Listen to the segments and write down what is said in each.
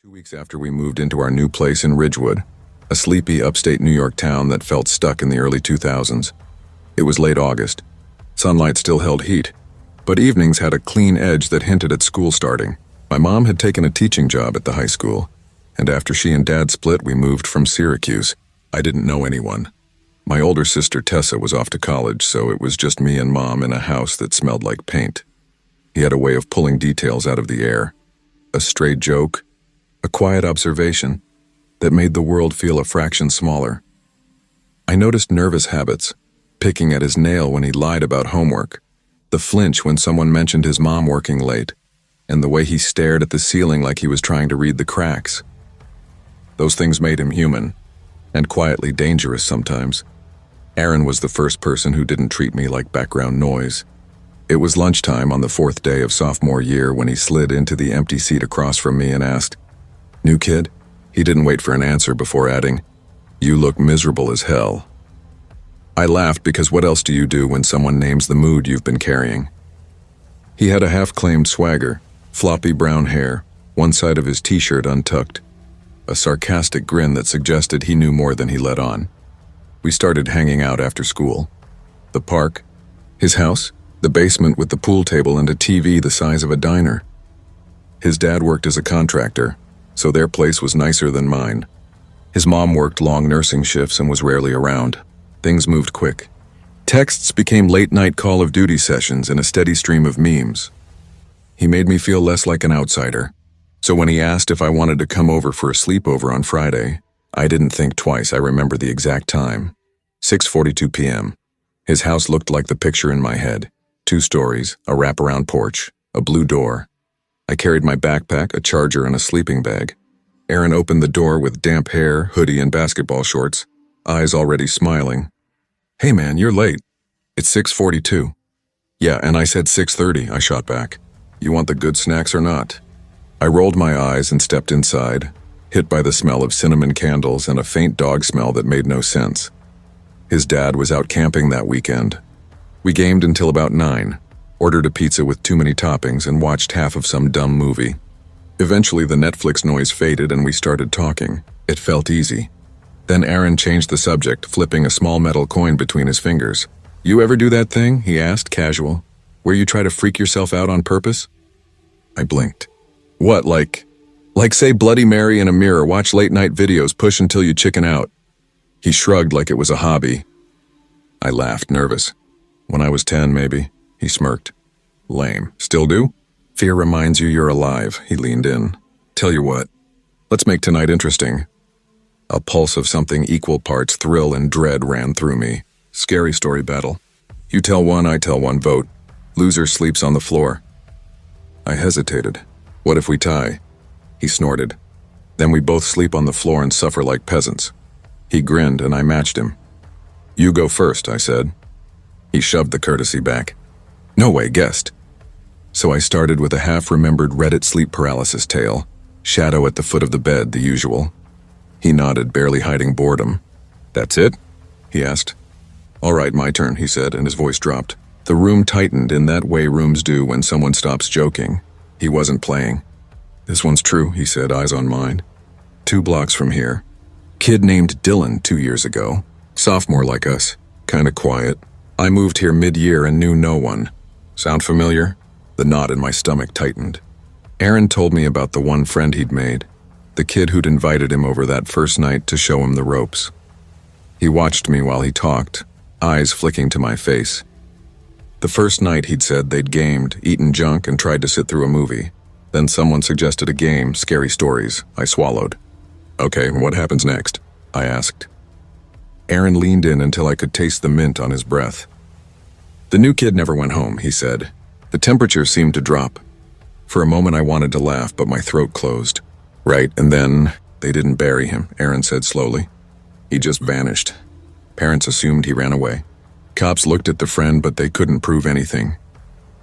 2 weeks after we moved into our new place in Ridgewood, a sleepy upstate New York town that felt stuck in the early 2000s. It was late August. Sunlight still held heat, but evenings had a clean edge that hinted at school starting. My mom had taken a teaching job at the high school, and after she and Dad split, we moved from Syracuse. I didn't know anyone. My older sister Tessa was off to college, so it was just me and Mom in a house that smelled like paint. He had a way of pulling details out of the air. A stray joke, a quiet observation that made the world feel a fraction smaller. I noticed nervous habits, picking at his nail when he lied about homework, the flinch when someone mentioned his mom working late, and the way he stared at the ceiling like he was trying to read the cracks. Those things made him human, and quietly dangerous sometimes. Aaron was the first person who didn't treat me like background noise. It was lunchtime on the 4th day of sophomore year when he slid into the empty seat across from me and asked, "New kid?" He didn't wait for an answer before adding, "You look miserable as hell." I laughed because what else do you do when someone names the mood you've been carrying? He had a half-claimed swagger, floppy brown hair, one side of his t-shirt untucked, a sarcastic grin that suggested he knew more than he let on. We started hanging out after school. The park, his house, the basement with the pool table and a TV the size of a diner. His dad worked as a contractor, so their place was nicer than mine. His mom worked long nursing shifts and was rarely around. Things moved quick. Texts became late-night Call of Duty sessions and a steady stream of memes. He made me feel less like an outsider. So when he asked if I wanted to come over for a sleepover on Friday, I didn't think twice. I remember the exact time. 6:42 p.m. His house looked like the picture in my head. 2 stories, a wraparound porch, a blue door. I carried my backpack, a charger, and a sleeping bag. Aaron opened the door with damp hair, hoodie, and basketball shorts, eyes already smiling. "Hey man, you're late. It's 6:42. "Yeah, and I said 6:30, I shot back. "You want the good snacks or not?" I rolled my eyes and stepped inside, hit by the smell of cinnamon candles and a faint dog smell that made no sense. His dad was out camping that weekend. We gamed until about 9. Ordered a pizza with too many toppings and watched half of some dumb movie. Eventually the Netflix noise faded and we started talking. It felt easy. Then Aaron changed the subject, flipping a small metal coin between his fingers. "You ever do that thing?" he asked, casual. "Where you try to freak yourself out on purpose?" I blinked. "What, like say Bloody Mary in a mirror, watch late-night videos, push until you chicken out?" He shrugged like it was a hobby. I laughed, nervous. "When I was 10, maybe." He smirked. "Lame. Still do?" "Fear reminds you you're alive," he leaned in. "Tell you what, let's make tonight interesting." A pulse of something equal parts thrill and dread ran through me. Scary story battle. You tell one, I tell one, vote. Loser sleeps on the floor. I hesitated. "What if we tie?" He snorted. "Then we both sleep on the floor and suffer like peasants." He grinned and I matched him. "You go first," I said. He shoved the courtesy back. "No way, guessed." So I started with a half-remembered Reddit sleep paralysis tale. Shadow at the foot of the bed, the usual. He nodded, barely hiding boredom. "That's it?" he asked. "All right, my turn," he said, and his voice dropped. The room tightened in that way rooms do when someone stops joking. He wasn't playing. "This one's true," he said, eyes on mine. 2 blocks from here. Kid named Dylan 2 years ago. Sophomore like us. Kinda quiet. I moved here mid-year and knew no one. Sound familiar? The knot in my stomach tightened. Aaron told me about the one friend he'd made. The kid who'd invited him over that first night to show him the ropes. He watched me while he talked, eyes flicking to my face. The first night, he'd said, they'd gamed, eaten junk, and tried to sit through a movie. Then someone suggested a game, scary stories. I swallowed. "Okay, what happens next?" I asked. Aaron leaned in until I could taste the mint on his breath. "The new kid never went home," he said. The temperature seemed to drop. For a moment I wanted to laugh, but my throat closed. "Right, and then they didn't bury him," Aaron said slowly. "He just vanished. Parents assumed he ran away. Cops looked at the friend, but they couldn't prove anything."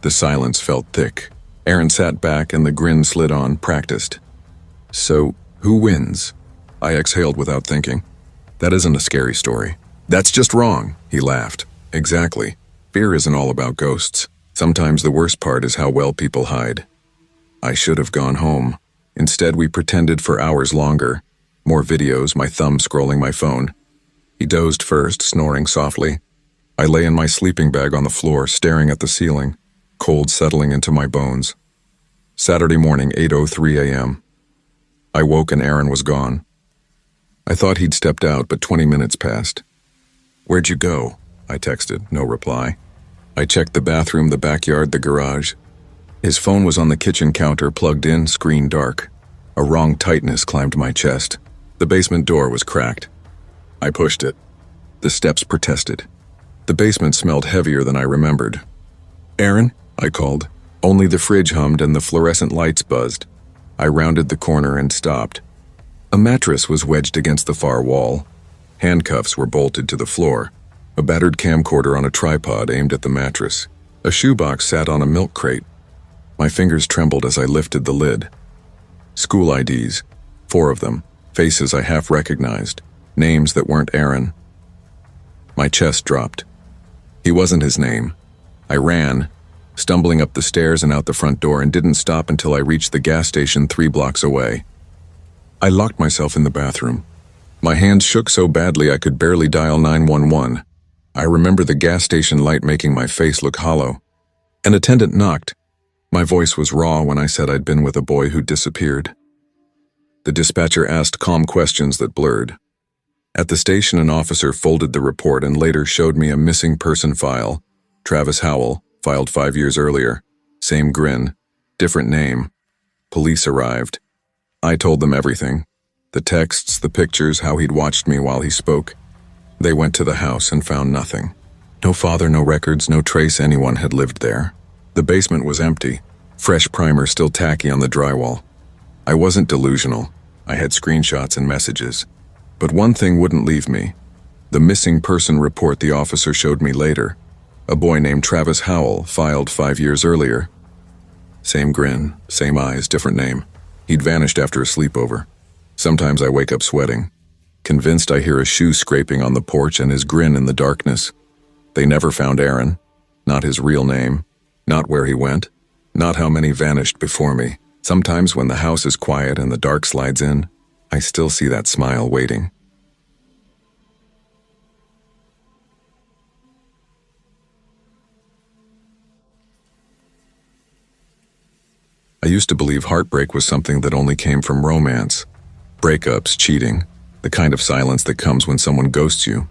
The silence felt thick. Aaron sat back and the grin slid on, practiced. "So, who wins?" I exhaled without thinking. "That isn't a scary story." "That's just wrong," he laughed. "Exactly. Fear isn't all about ghosts. Sometimes the worst part is how well people hide." I should have gone home. Instead, we pretended for hours longer. More videos, my thumb scrolling my phone. He dozed first, snoring softly. I lay in my sleeping bag on the floor, staring at the ceiling, cold settling into my bones. Saturday morning, 8:03 a.m. I woke and Aaron was gone. I thought he'd stepped out, but 20 minutes passed. "Where'd you go?" I texted, no reply. I checked the bathroom, the backyard, the garage. His phone was on the kitchen counter, plugged in, screen dark. A wrong tightness climbed my chest. The basement door was cracked. I pushed it. The steps protested. The basement smelled heavier than I remembered. "Aaron?" I called. Only the fridge hummed and the fluorescent lights buzzed. I rounded the corner and stopped. A mattress was wedged against the far wall. Handcuffs were bolted to the floor. A battered camcorder on a tripod aimed at the mattress. A shoebox sat on a milk crate. My fingers trembled as I lifted the lid. School IDs, 4 of them, faces I half recognized, names that weren't Aaron. My chest dropped. He wasn't his name. I ran, stumbling up the stairs and out the front door, and didn't stop until I reached the gas station 3 blocks away. I locked myself in the bathroom. My hands shook so badly I could barely dial 911. I remember the gas station light making my face look hollow. An attendant knocked. My voice was raw when I said I'd been with a boy who disappeared. The dispatcher asked calm questions that blurred. At the station, an officer folded the report and later showed me a missing person file. Travis Howell, filed 5 years earlier. Same grin, different name. Police arrived. I told them everything. The texts, the pictures, how he'd watched me while he spoke. They went to the house and found nothing. No father, no records, no trace anyone had lived there. The basement was empty, fresh primer still tacky on the drywall. I wasn't delusional. I had screenshots and messages. But one thing wouldn't leave me. The missing person report the officer showed me later. A boy named Travis Howell, filed 5 years earlier. Same grin, same eyes, different name. He'd vanished after a sleepover. Sometimes I wake up sweating, convinced I hear a shoe scraping on the porch and his grin in the darkness. They never found Aaron. Not his real name. Not where he went. Not how many vanished before me. Sometimes when the house is quiet and the dark slides in, I still see that smile waiting. I used to believe heartbreak was something that only came from romance. Breakups, cheating, the kind of silence that comes when someone ghosts you.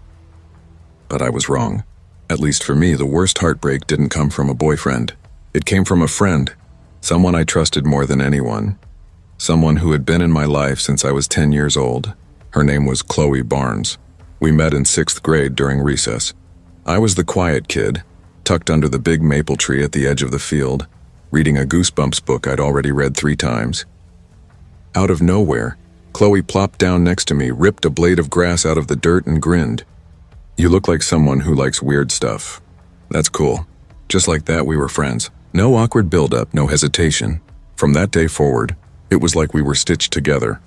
But I was wrong. At least for me, the worst heartbreak didn't come from a boyfriend. It came from a friend, someone I trusted more than anyone. Someone who had been in my life since I was 10 years old. Her name was Chloe Barnes. We met in 6th grade during recess. I was the quiet kid, tucked under the big maple tree at the edge of the field, reading a Goosebumps book I'd already read 3 times. Out of nowhere, Chloe plopped down next to me, ripped a blade of grass out of the dirt and grinned. "You look like someone who likes weird stuff." That's cool. Just like that, we were friends. No awkward buildup, no hesitation. From that day forward, it was like we were stitched together.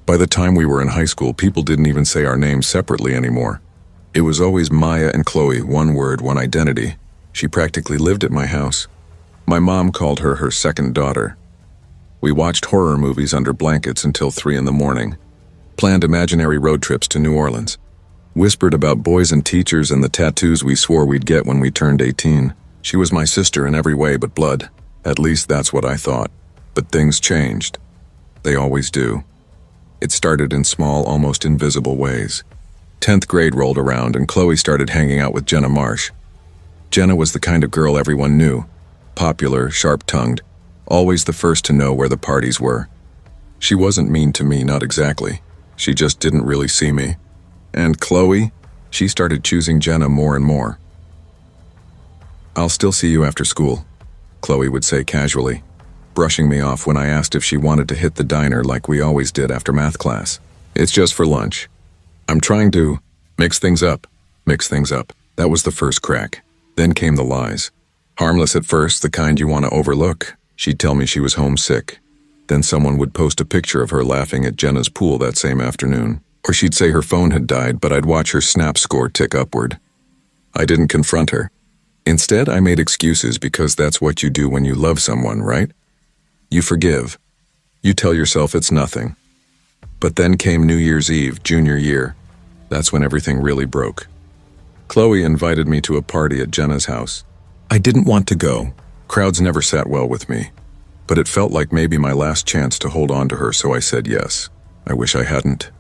By the time we were in high school, people didn't even say our names separately anymore. It was always Maya and Chloe, one word, one identity. She practically lived at my house. My mom called her her second daughter. We watched horror movies under blankets until 3 in the morning, planned imaginary road trips to New Orleans, whispered about boys and teachers and the tattoos we swore we'd get when we turned 18. She was my sister in every way but blood. At least that's what I thought. But things changed. They always do. It started in small, almost invisible ways. 10th grade rolled around and Chloe started hanging out with Jenna Marsh. Jenna was the kind of girl everyone knew. Popular, sharp-tongued, always the first to know where the parties were. She wasn't mean to me, not exactly. She just didn't really see me. And Chloe, she started choosing Jenna more and more. "I'll still see you after school," Chloe would say casually, brushing me off when I asked if she wanted to hit the diner like we always did after math class. "It's just for lunch. I'm trying to mix things up. That was the first crack. Then came the lies. Harmless at first, the kind you want to overlook. She'd tell me she was homesick. Then someone would post a picture of her laughing at Jenna's pool that same afternoon. Or she'd say her phone had died, but I'd watch her snap score tick upward. I didn't confront her. Instead, I made excuses because that's what you do when you love someone, right? You forgive. You tell yourself it's nothing. But then came New Year's Eve, junior year. That's when everything really broke. Chloe invited me to a party at Jenna's house. I didn't want to go. Crowds never sat well with me. But it felt like maybe my last chance to hold on to her, so I said yes. I wish I hadn't.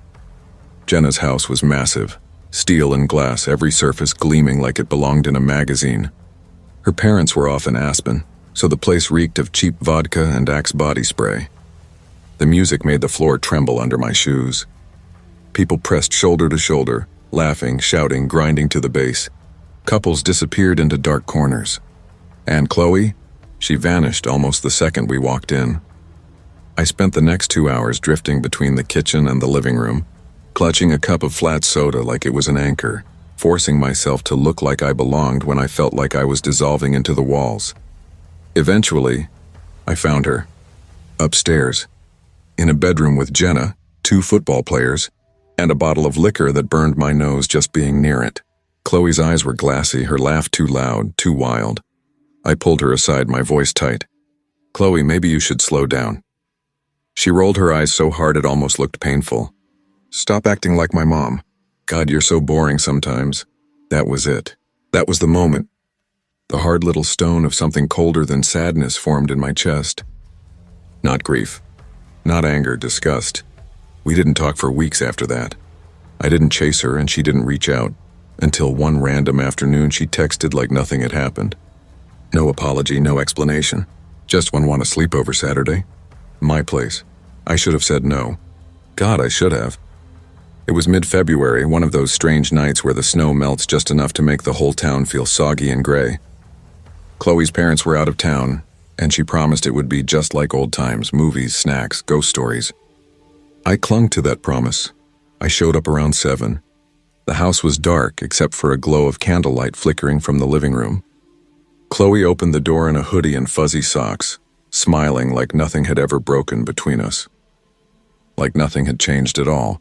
Jenna's house was massive. Steel and glass, every surface gleaming like it belonged in a magazine. Her parents were off in Aspen, so the place reeked of cheap vodka and Axe body spray. The music made the floor tremble under my shoes. People pressed shoulder to shoulder, laughing, shouting, grinding to the bass. Couples disappeared into dark corners. And Chloe? She vanished almost the second we walked in. I spent the next 2 hours drifting between the kitchen and the living room, clutching a cup of flat soda like it was an anchor, forcing myself to look like I belonged when I felt like I was dissolving into the walls. Eventually, I found her. Upstairs. In a bedroom with Jenna, 2 football players, and a bottle of liquor that burned my nose just being near it. Chloe's eyes were glassy, her laugh too loud, too wild. I pulled her aside, my voice tight. "Chloe, maybe you should slow down." She rolled her eyes so hard it almost looked painful. "Stop acting like my mom. God, you're so boring sometimes." That was it. That was the moment. The hard little stone of something colder than sadness formed in my chest. Not grief. Not anger, disgust. We didn't talk for weeks after that. I didn't chase her and she didn't reach out, until one random afternoon she texted like nothing had happened. No apology, no explanation. Just one want to sleep over Saturday. My place. I should have said no. God, I should have. It was mid-February, one of those strange nights where the snow melts just enough to make the whole town feel soggy and gray. Chloe's parents were out of town, and she promised it would be just like old times, movies, snacks, ghost stories. I clung to that promise. I showed up around 7. The house was dark except for a glow of candlelight flickering from the living room. Chloe opened the door in a hoodie and fuzzy socks, smiling like nothing had ever broken between us. Like nothing had changed at all.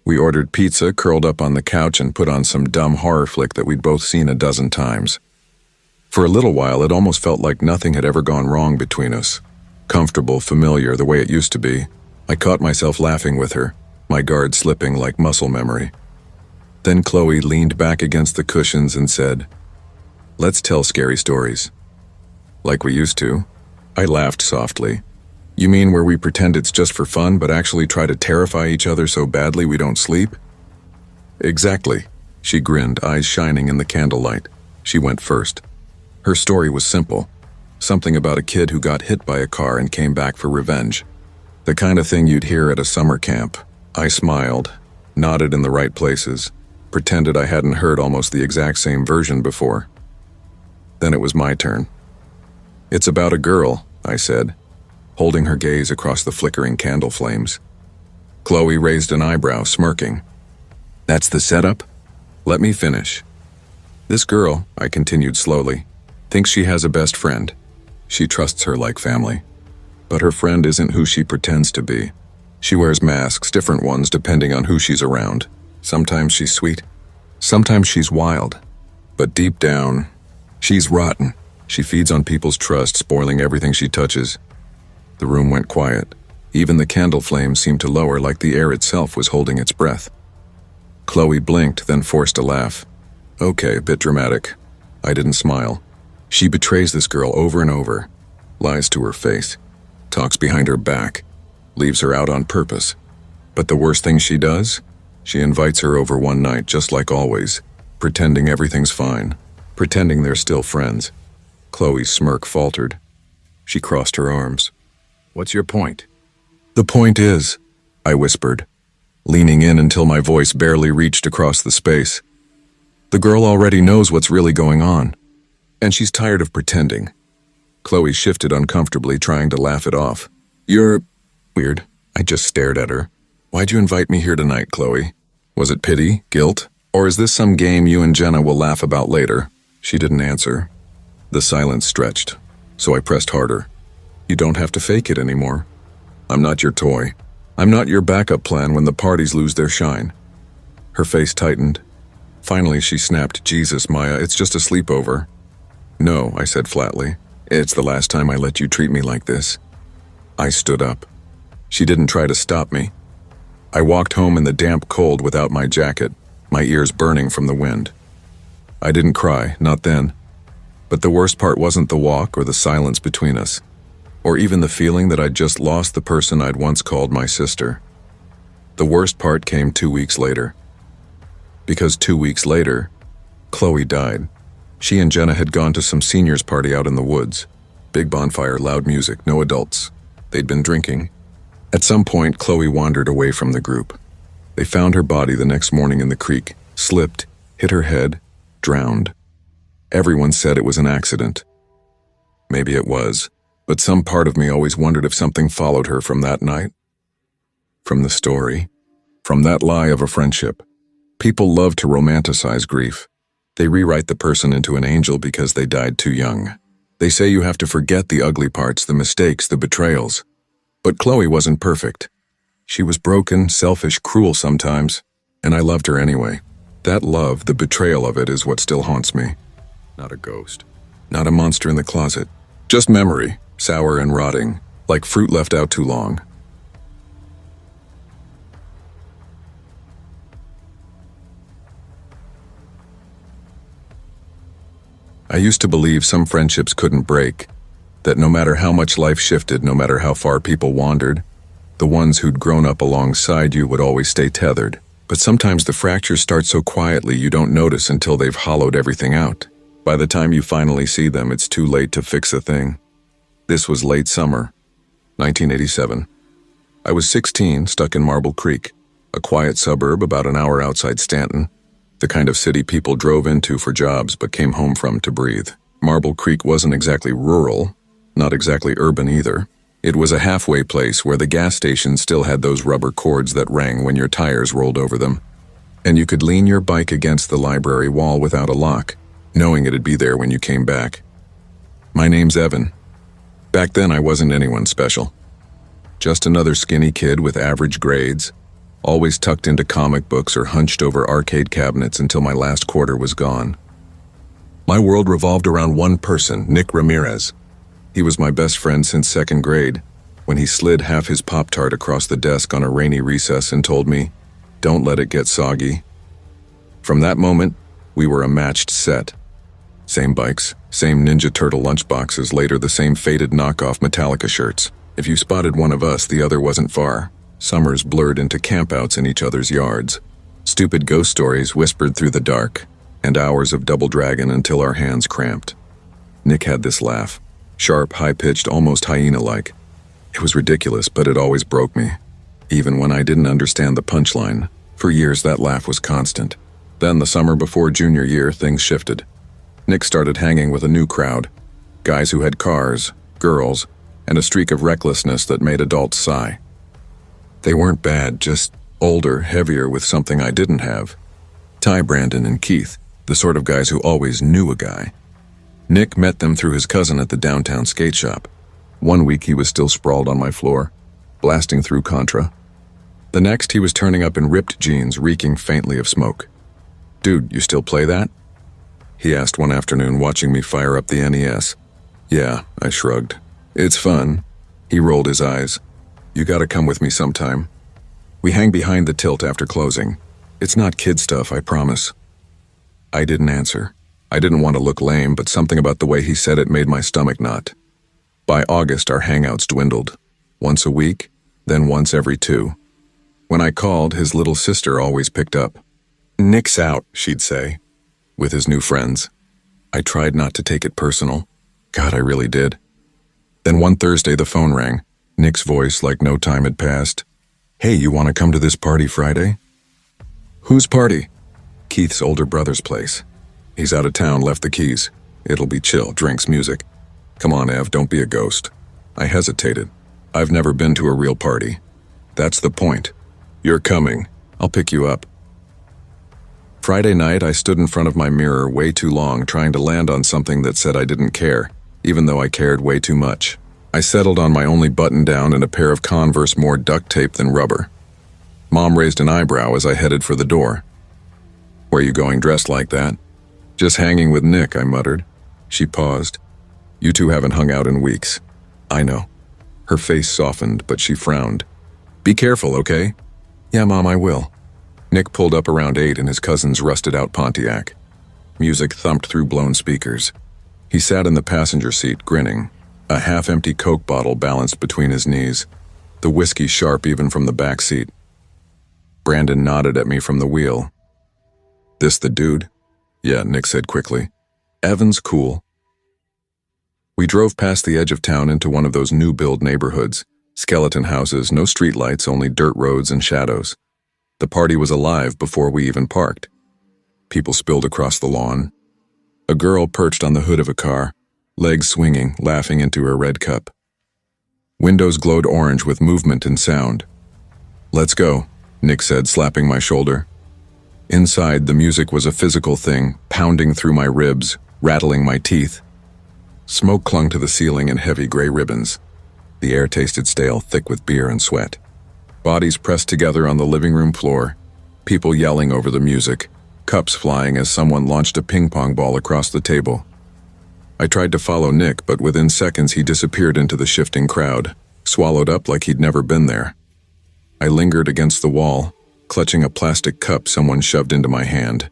We ordered pizza, curled up on the couch, and put on some dumb horror flick that we'd both seen a dozen times. For a little while, it almost felt like nothing had ever gone wrong between us. Comfortable, familiar, the way it used to be. I caught myself laughing with her, my guard slipping like muscle memory. Then Chloe leaned back against the cushions and said, "Let's tell scary stories." "Like we used to." I laughed softly. "You mean where we pretend it's just for fun but actually try to terrify each other so badly we don't sleep?" "Exactly." She grinned, eyes shining in the candlelight. She went first. Her story was simple. Something about a kid who got hit by a car and came back for revenge. The kind of thing you'd hear at a summer camp. I smiled, nodded in the right places, pretended I hadn't heard almost the exact same version before. Then it was my turn. "It's about a girl," I said, holding her gaze across the flickering candle flames. Chloe raised an eyebrow, smirking. "That's the setup? Let me finish. This girl," I continued slowly, "thinks she has a best friend. She trusts her like family. But her friend isn't who she pretends to be. She wears masks, different ones depending on who she's around. Sometimes she's sweet, sometimes she's wild. But deep down, she's rotten. She feeds on people's trust, spoiling everything she touches." The room went quiet. Even the candle flames seemed to lower like the air itself was holding its breath. Chloe blinked, then forced a laugh. "Okay, a bit dramatic." I didn't smile. "She betrays this girl over and over. Lies to her face. Talks behind her back. Leaves her out on purpose. But the worst thing she does? She invites her over one night, just like always, pretending everything's fine, pretending they're still friends." Chloe's smirk faltered. She crossed her arms. "What's your point?" "The point is," I whispered, leaning in until my voice barely reached across the space. "The girl already knows what's really going on, and she's tired of pretending." Chloe shifted uncomfortably, trying to laugh it off. "You're weird." I just stared at her. "Why'd you invite me here tonight, Chloe? Was it pity, guilt, or is this some game you and Jenna will laugh about later?" She didn't answer. The silence stretched, so I pressed harder. "You don't have to fake it anymore. I'm not your toy. I'm not your backup plan when the parties lose their shine." Her face tightened. Finally, she snapped, "Jesus, Maya, it's just a sleepover." "No," I said flatly. "It's the last time I let you treat me like this." I stood up. She didn't try to stop me. I walked home in the damp cold without my jacket, my ears burning from the wind. I didn't cry, not then. But the worst part wasn't the walk or the silence between us, or even the feeling that I'd just lost the person I'd once called my sister. The worst part came 2 weeks later. Because 2 weeks later, Chloe died. She and Jenna had gone to some seniors party out in the woods. Big bonfire, loud music, no adults. They'd been drinking. At some point, Chloe wandered away from the group. They found her body the next morning in the creek, slipped, hit her head, drowned. Everyone said it was an accident. Maybe it was, but some part of me always wondered if something followed her from that night. From the story, from that lie of a friendship. People love to romanticize grief. They rewrite the person into an angel because they died too young. They say you have to forget the ugly parts, the mistakes, the betrayals. But Chloe wasn't perfect. She was broken, selfish, cruel sometimes, and I loved her anyway. That love, the betrayal of it, is what still haunts me. Not a ghost. Not a monster in the closet. Just memory, sour and rotting, like fruit left out too long. I used to believe some friendships couldn't break, that no matter how much life shifted, no matter how far people wandered, the ones who'd grown up alongside you would always stay tethered. But sometimes the fractures start so quietly you don't notice until they've hollowed everything out. By the time you finally see them, it's too late to fix a thing. This was late summer, 1987. I was 16, stuck in Marble Creek, a quiet suburb about an hour outside Stanton, the kind of city people drove into for jobs but came home from to breathe. Marble Creek wasn't exactly rural, not exactly urban either. It was a halfway place where the gas station still had those rubber cords that rang when your tires rolled over them. And you could lean your bike against the library wall without a lock, knowing it'd be there when you came back. My name's Evan. Back then I wasn't anyone special. Just another skinny kid with average grades, always tucked into comic books or hunched over arcade cabinets until my last quarter was gone. My world revolved around one person, Nick Ramirez. He was my best friend since second grade, when he slid half his Pop-Tart across the desk on a rainy recess and told me, "Don't let it get soggy." From that moment, we were a matched set. Same bikes, same Ninja Turtle lunchboxes, later the same faded knockoff Metallica shirts. If you spotted one of us, the other wasn't far. Summers blurred into campouts in each other's yards. Stupid ghost stories whispered through the dark, and hours of Double Dragon until our hands cramped. Nick had this laugh, sharp, high-pitched, almost hyena-like. It was ridiculous, but it always broke me. Even when I didn't understand the punchline, for years that laugh was constant. Then the summer before junior year, things shifted. Nick started hanging with a new crowd, guys who had cars, girls, and a streak of recklessness that made adults sigh. They weren't bad, just older, heavier with something I didn't have. Ty, Brandon, and Keith, the sort of guys who always knew a guy. Nick met them through his cousin at the downtown skate shop. One week he was still sprawled on my floor, blasting through Contra. The next he was turning up in ripped jeans, reeking faintly of smoke. "Dude, you still play that?" he asked one afternoon, watching me fire up the NES. "Yeah," I shrugged. "It's fun." He rolled his eyes. "You gotta come with me sometime. We hang behind the tilt after closing. It's not kid stuff, I promise." I didn't answer. I didn't want to look lame, but something about the way he said it made my stomach knot. By August, our hangouts dwindled. Once a week, then once every 2. When I called, his little sister always picked up. "Nick's out," she'd say, with his new friends. I tried not to take it personal. God, I really did. Then one Thursday, the phone rang. Nick's voice, like no time had passed. "Hey, you want to come to this party Friday?" "Whose party?" "Keith's older brother's place. He's out of town, left the keys. It'll be chill, drinks, music." "Come on, Ev, don't be a ghost." I hesitated. I've never been to a real party. "That's the point. You're coming. I'll pick you up." Friday night, I stood in front of my mirror way too long, trying to land on something that said I didn't care, even though I cared way too much. I settled on my only button-down and a pair of Converse, more duct tape than rubber. Mom raised an eyebrow as I headed for the door. "Where you going dressed like that?" "Just hanging with Nick," I muttered. She paused. "You two haven't hung out in weeks." "I know." Her face softened, but she frowned. Be careful, okay? Yeah, Mom, I will. Nick pulled up around 8 in his cousin's rusted-out Pontiac. Music thumped through blown speakers. He sat in the passenger seat, grinning, a half-empty Coke bottle balanced between his knees, the whiskey sharp even from the back seat. Brandon nodded at me from the wheel. This the dude? Yeah, Nick said quickly. Evan's cool. We drove past the edge of town into one of those new-build neighborhoods. Skeleton houses, no streetlights, only dirt roads and shadows. The party was alive before we even parked. People spilled across the lawn. A girl perched on the hood of a car, legs swinging, laughing into her red cup. Windows glowed orange with movement and sound. Let's go, Nick said, slapping my shoulder. Inside, the music was a physical thing, pounding through my ribs, rattling my teeth. Smoke clung to the ceiling in heavy gray ribbons. The air tasted stale, thick with beer and sweat. Bodies pressed together on the living room floor, people yelling over the music, cups flying as someone launched a ping-pong ball across the table. I tried to follow Nick, but within seconds he disappeared into the shifting crowd, swallowed up like he'd never been there. I lingered against the wall, clutching a plastic cup someone shoved into my hand.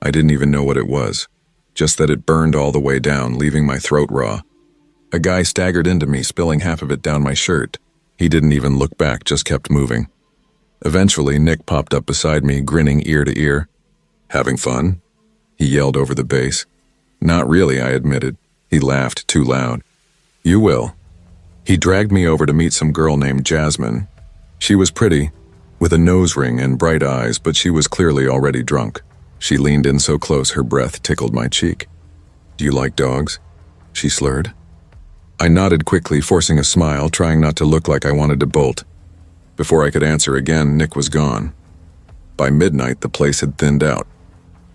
I didn't even know what it was, just that it burned all the way down, leaving my throat raw. A guy staggered into me, spilling half of it down my shirt. He didn't even look back, just kept moving. Eventually, Nick popped up beside me, grinning ear to ear. Having fun? He yelled over the bass. Not really, I admitted. He laughed too loud. You will. He dragged me over to meet some girl named Jasmine. She was pretty, with a nose ring and bright eyes, but she was clearly already drunk. She leaned in so close her breath tickled my cheek. Do you like dogs? She slurred. I nodded quickly, forcing a smile, trying not to look like I wanted to bolt. Before I could answer again, Nick was gone. By midnight, the place had thinned out.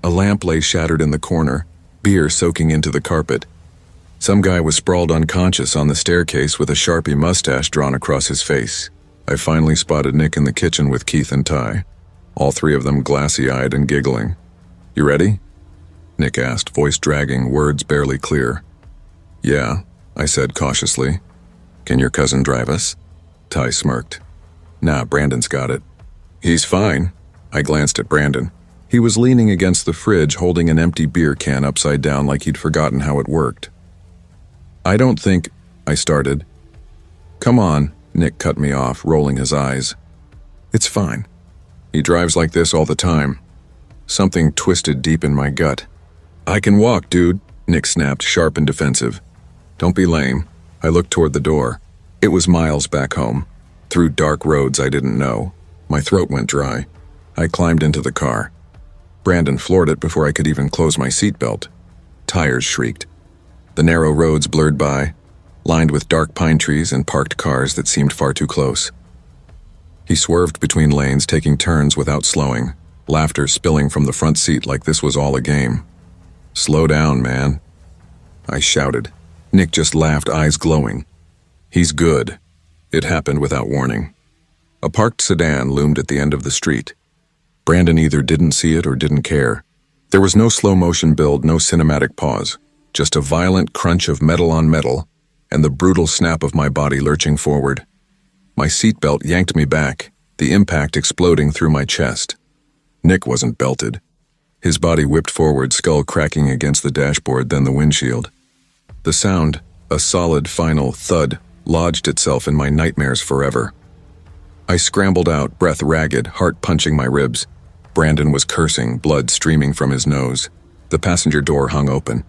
A lamp lay shattered in the corner, beer soaking into the carpet. Some guy was sprawled unconscious on the staircase with a Sharpie mustache drawn across his face. I finally spotted Nick in the kitchen with Keith and Ty, all three of them glassy-eyed and giggling. You ready? Nick asked, voice dragging, words barely clear. Yeah, I said cautiously. Can your cousin drive us? Ty smirked. Nah, Brandon's got it. He's fine. I glanced at Brandon. He was leaning against the fridge, holding an empty beer can upside down like he'd forgotten how it worked. I don't think... I started. Come on, Nick cut me off, rolling his eyes. It's fine. He drives like this all the time. Something twisted deep in my gut. I can walk, dude, Nick snapped, sharp and defensive. Don't be lame. I looked toward the door. It was miles back home, through dark roads I didn't know. My throat went dry. I climbed into the car. Brandon floored it before I could even close my seatbelt. Tires shrieked. The narrow roads blurred by, lined with dark pine trees and parked cars that seemed far too close. He swerved between lanes, taking turns without slowing, laughter spilling from the front seat like this was all a game. Slow down, man. I shouted. Nick just laughed, eyes glowing. He's good. It happened without warning. A parked sedan loomed at the end of the street. Brandon either didn't see it or didn't care. There was no slow-motion build, no cinematic pause, just a violent crunch of metal on metal and the brutal snap of my body lurching forward. My seatbelt yanked me back, the impact exploding through my chest. Nick wasn't belted. His body whipped forward, skull cracking against the dashboard, then the windshield. The sound, a solid final thud, lodged itself in my nightmares forever. I scrambled out, breath ragged, heart punching my ribs. Brandon was cursing, blood streaming from his nose. The passenger door hung open.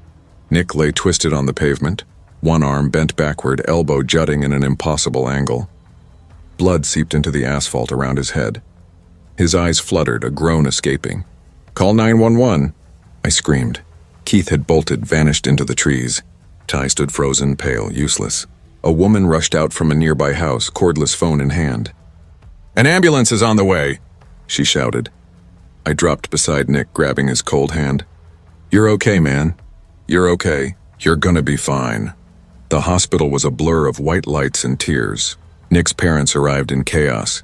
Nick lay twisted on the pavement, one arm bent backward, elbow jutting in an impossible angle. Blood seeped into the asphalt around his head. His eyes fluttered, a groan escaping. Call 911, I screamed. Keith had bolted, vanished into the trees. Ty stood frozen, pale, useless. A woman rushed out from a nearby house, cordless phone in hand. An ambulance is on the way, she shouted. I dropped beside Nick, grabbing his cold hand. You're okay, man. You're okay. You're gonna be fine. The hospital was a blur of white lights and tears. Nick's parents arrived in chaos.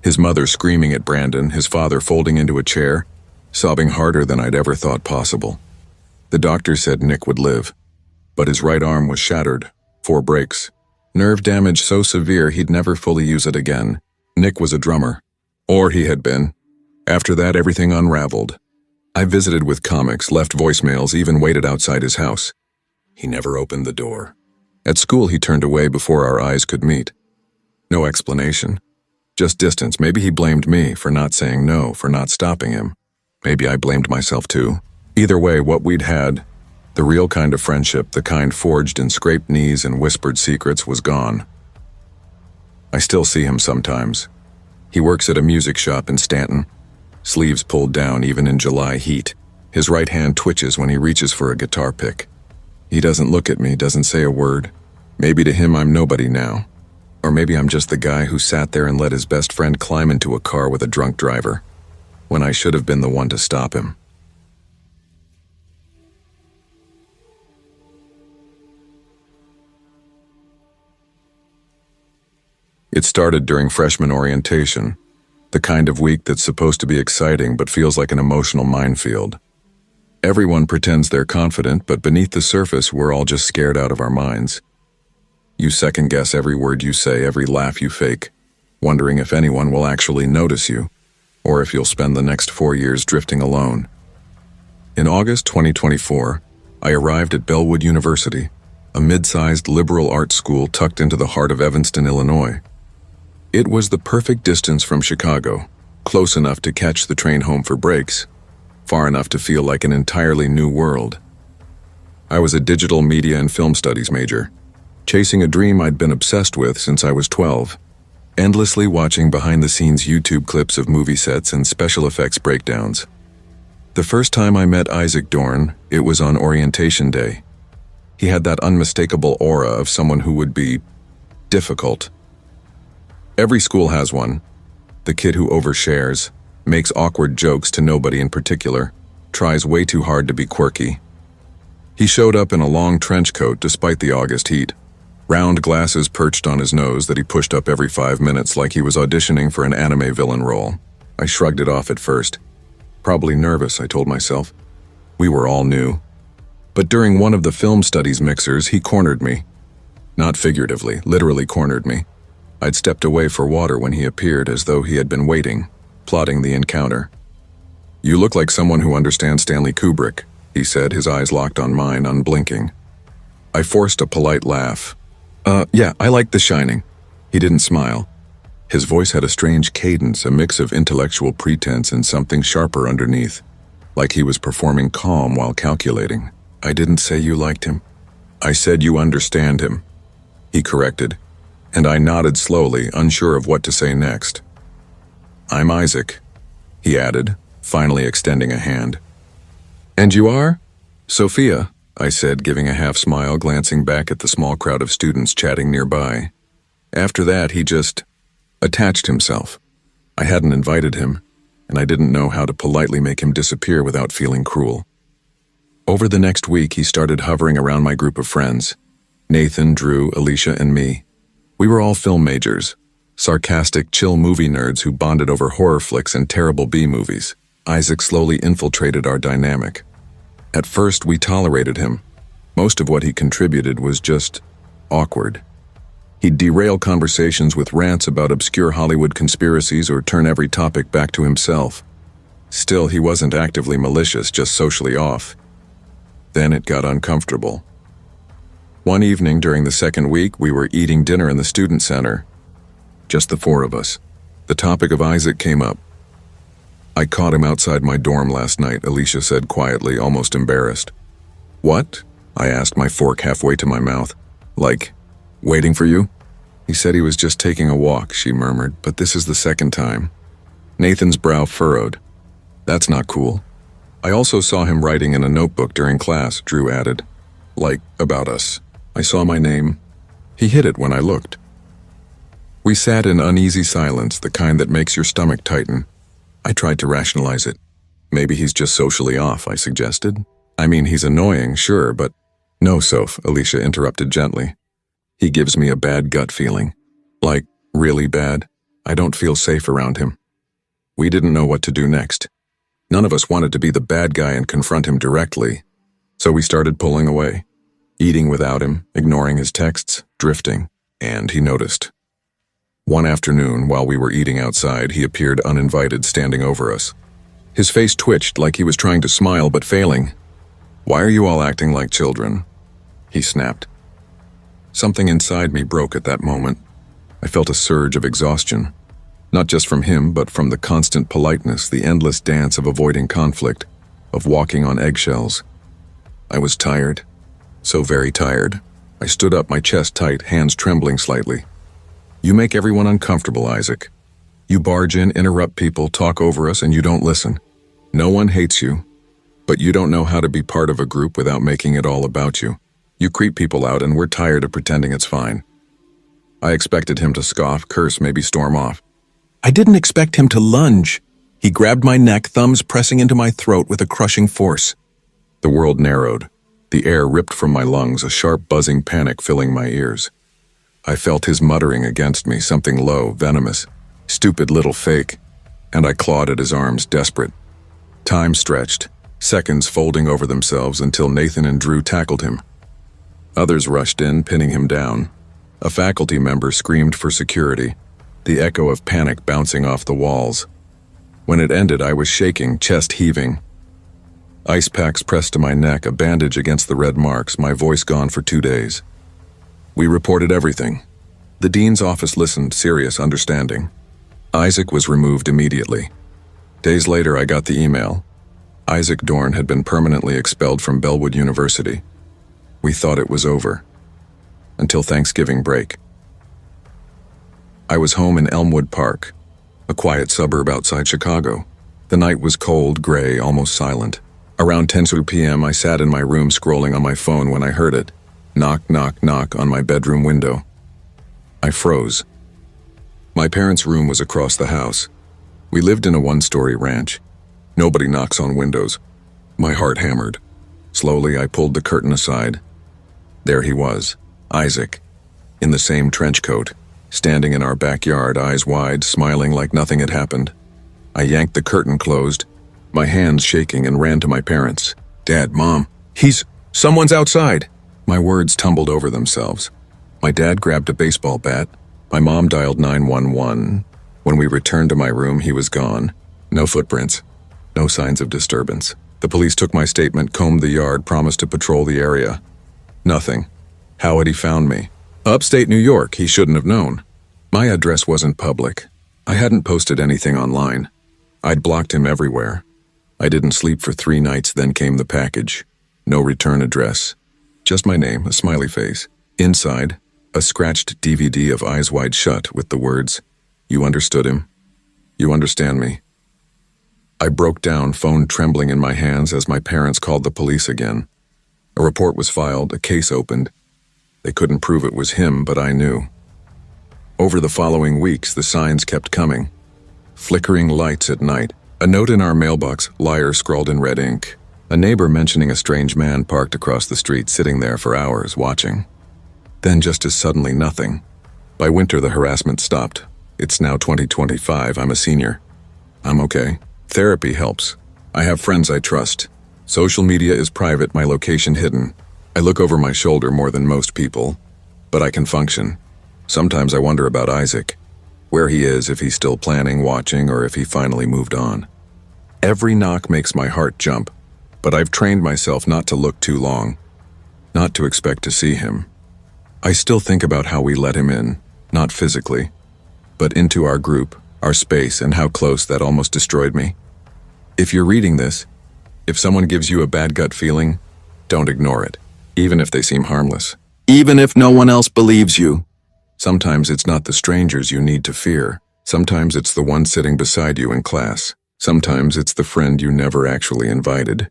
His mother screaming at Brandon, his father folding into a chair, sobbing harder than I'd ever thought possible. The doctor said Nick would live, but his right arm was shattered, 4 breaks. Nerve damage so severe he'd never fully use it again. Nick was a drummer. Or he had been. After that, everything unraveled. I visited with comics, left voicemails, even waited outside his house. He never opened the door. At school, he turned away before our eyes could meet. No explanation. Just distance. Maybe he blamed me for not saying no, for not stopping him. Maybe I blamed myself too. Either way, what we'd had, the real kind of friendship, the kind forged in scraped knees and whispered secrets, was gone. I still see him sometimes. He works at a music shop in Stanton, sleeves pulled down even in July heat. His right hand twitches when he reaches for a guitar pick. He doesn't look at me, doesn't say a word. Maybe to him I'm nobody now. Or maybe I'm just the guy who sat there and let his best friend climb into a car with a drunk driver, when I should have been the one to stop him. It started during freshman orientation, the kind of week that's supposed to be exciting but feels like an emotional minefield. Everyone pretends they're confident, but beneath the surface, we're all just scared out of our minds. You second-guess every word you say, every laugh you fake, wondering if anyone will actually notice you, or if you'll spend the next 4 years drifting alone. In August 2024, I arrived at Bellwood University, a mid-sized liberal arts school tucked into the heart of Evanston, Illinois. It was the perfect distance from Chicago, close enough to catch the train home for breaks, far enough to feel like an entirely new world. I was a digital media and film studies major, chasing a dream I'd been obsessed with since I was 12, endlessly watching behind-the-scenes YouTube clips of movie sets and special effects breakdowns. The first time I met Isaac Dorn, it was on orientation day. He had that unmistakable aura of someone who would be difficult. Every school has one. The kid who overshares, makes awkward jokes to nobody in particular, tries way too hard to be quirky. He showed up in a long trench coat despite the August heat, round glasses perched on his nose that he pushed up every 5 minutes like he was auditioning for an anime villain role. I shrugged it off at first. Probably nervous, I told myself. We were all new. But during one of the film studies mixers, he cornered me. Not figuratively, literally cornered me. I'd stepped away for water when he appeared, as though he had been waiting, plotting the encounter. "You look like someone who understands Stanley Kubrick," he said, his eyes locked on mine, unblinking. I forced a polite laugh. Yeah, I like The Shining." He didn't smile. His voice had a strange cadence, a mix of intellectual pretense and something sharper underneath, like he was performing calm while calculating. "I didn't say you liked him. I said you understand him," he corrected, and I nodded slowly, unsure of what to say next. "I'm Isaac," he added, finally extending a hand. "And you are?" "Sophia," I said, giving a half-smile, glancing back at the small crowd of students chatting nearby. After that, he just attached himself. I hadn't invited him, and I didn't know how to politely make him disappear without feeling cruel. Over the next week, he started hovering around my group of friends. Nathan, Drew, Alicia, and me. We were all film majors, sarcastic, chill movie nerds who bonded over horror flicks and terrible B-movies. Isaac slowly infiltrated our dynamic. At first, we tolerated him. Most of what he contributed was just awkward. He'd derail conversations with rants about obscure Hollywood conspiracies or turn every topic back to himself. Still, he wasn't actively malicious, just socially off. Then it got uncomfortable. One evening during the second week, we were eating dinner in the student center. Just the four of us. The topic of Isaac came up. "I caught him outside my dorm last night," Alicia said quietly, almost embarrassed. "What?" I asked, my fork halfway to my mouth. "Like, waiting for you?" "He said he was just taking a walk," she murmured, "but this is the second time." Nathan's brow furrowed. "That's not cool." "I also saw him writing in a notebook during class," Drew added. "Like, about us. I saw my name. He hid it when I looked." We sat in uneasy silence, the kind that makes your stomach tighten. I tried to rationalize it. "Maybe he's just socially off," I suggested. "I mean, he's annoying, sure, but—" "No, Soph," Alicia interrupted gently. "He gives me a bad gut feeling. Like, really bad. I don't feel safe around him." We didn't know what to do next. None of us wanted to be the bad guy and confront him directly, so we started pulling away, eating without him, ignoring his texts, drifting, and he noticed. One afternoon, while we were eating outside, he appeared uninvited, standing over us. His face twitched like he was trying to smile but failing. "Why are you all acting like children?" he snapped. Something inside me broke at that moment. I felt a surge of exhaustion, not just from him, but from the constant politeness, the endless dance of avoiding conflict, of walking on eggshells. I was tired, so very tired. I stood up, my chest tight, hands trembling slightly. "You make everyone uncomfortable, Isaac. You barge in, interrupt people, talk over us, and you don't listen. No one hates you, but you don't know how to be part of a group without making it all about you. You creep people out, and we're tired of pretending it's fine." I expected him to scoff, curse, maybe storm off. I didn't expect him to lunge. He grabbed my neck, thumbs pressing into my throat with a crushing force. The world narrowed. The air ripped from my lungs, a sharp buzzing panic filling my ears. I felt his muttering against me, something low, venomous, "Stupid little fake," and I clawed at his arms, desperate. Time stretched, seconds folding over themselves until Nathan and Drew tackled him. Others rushed in, pinning him down. A faculty member screamed for security, the echo of panic bouncing off the walls. When it ended, I was shaking, chest heaving. Ice packs pressed to my neck, a bandage against the red marks, my voice gone for 2 days. We reported everything. The dean's office listened, serious, understanding. Isaac was removed immediately. Days later, I got the email. Isaac Dorn had been permanently expelled from Bellwood University. We thought it was over. Until Thanksgiving break. I was home in Elmwood Park, a quiet suburb outside Chicago. The night was cold, gray, almost silent. Around 10 p.m., I sat in my room scrolling on my phone when I heard it. Knock, knock, knock on my bedroom window. I froze. My parents' room was across the house. We lived in a one-story ranch. Nobody knocks on windows. My heart hammered. Slowly, I pulled the curtain aside. There he was, Isaac, in the same trench coat, standing in our backyard, eyes wide, smiling like nothing had happened. I yanked the curtain closed, my hands shaking, and ran to my parents. "Dad, Mom, someone's outside." My words tumbled over themselves. My dad grabbed a baseball bat. My mom dialed 911. When we returned to my room, he was gone. No footprints. No signs of disturbance. The police took my statement, combed the yard, promised to patrol the area. Nothing. How had he found me? Upstate New York, he shouldn't have known. My address wasn't public. I hadn't posted anything online. I'd blocked him everywhere. I didn't sleep for 3 nights, then came the package. No return address. Just my name, a smiley face. Inside, a scratched DVD of Eyes Wide Shut with the words, "You understood him. You understand me." I broke down, phone trembling in my hands as my parents called the police again. A report was filed, a case opened. They couldn't prove it was him, but I knew. Over the following weeks, the signs kept coming. Flickering lights at night. A note in our mailbox, liar scrawled in red ink. A neighbor mentioning a strange man parked across the street, sitting there for hours, watching. Then just as suddenly, nothing. By winter, the harassment stopped. It's now 2025, I'm a senior. I'm okay. Therapy helps. I have friends I trust. Social media is private, my location hidden. I look over my shoulder more than most people, but I can function. Sometimes I wonder about Isaac. Where he is, if he's still planning, watching, or if he finally moved on. Every knock makes my heart jump, but I've trained myself not to look too long, not to expect to see him. I still think about how we let him in, not physically, but into our group, our space, and how close that almost destroyed me. If you're reading this, if someone gives you a bad gut feeling, don't ignore it, even if they seem harmless. Even if no one else believes you. Sometimes it's not the strangers you need to fear. Sometimes it's the one sitting beside you in class. Sometimes it's the friend you never actually invited.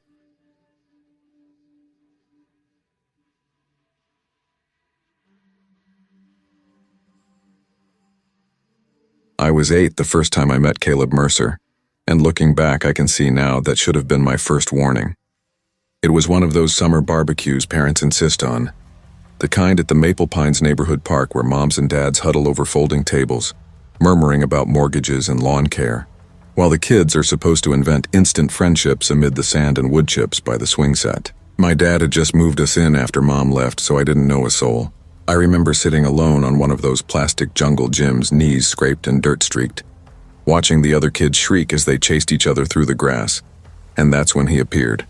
I was 8 the first time I met Caleb Mercer, and looking back, I can see now that should have been my first warning. It was one of those summer barbecues parents insist on. The kind at the Maple Pines neighborhood park where moms and dads huddle over folding tables, murmuring about mortgages and lawn care, while the kids are supposed to invent instant friendships amid the sand and wood chips by the swing set. My dad had just moved us in after Mom left, so I didn't know a soul. I remember sitting alone on one of those plastic jungle gyms, knees scraped and dirt-streaked, watching the other kids shriek as they chased each other through the grass, and that's when he appeared.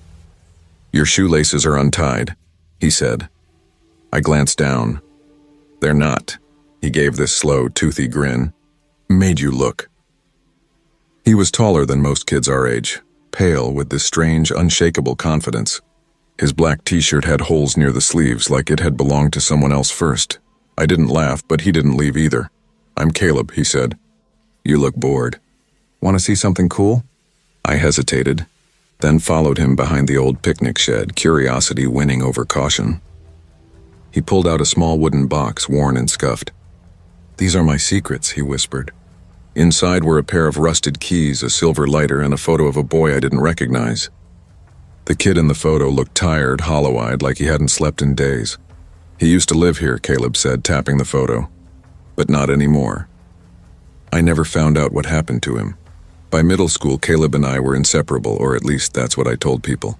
"Your shoelaces are untied," he said. I glanced down. "They're not." He gave this slow, toothy grin. "Made you look." He was taller than most kids our age, pale with this strange, unshakable confidence. His black t-shirt had holes near the sleeves like it had belonged to someone else first. I didn't laugh, but he didn't leave either. "I'm Caleb," he said. "You look bored. Want to see something cool?" I hesitated, then followed him behind the old picnic shed, curiosity winning over caution. He pulled out a small wooden box, worn and scuffed. "These are my secrets," he whispered. Inside were a pair of rusted keys, a silver lighter, and a photo of a boy I didn't recognize. The kid in the photo looked tired, hollow-eyed, like he hadn't slept in days. "He used to live here," Caleb said, tapping the photo. "But not anymore." I never found out what happened to him. By middle school, Caleb and I were inseparable, or at least that's what I told people.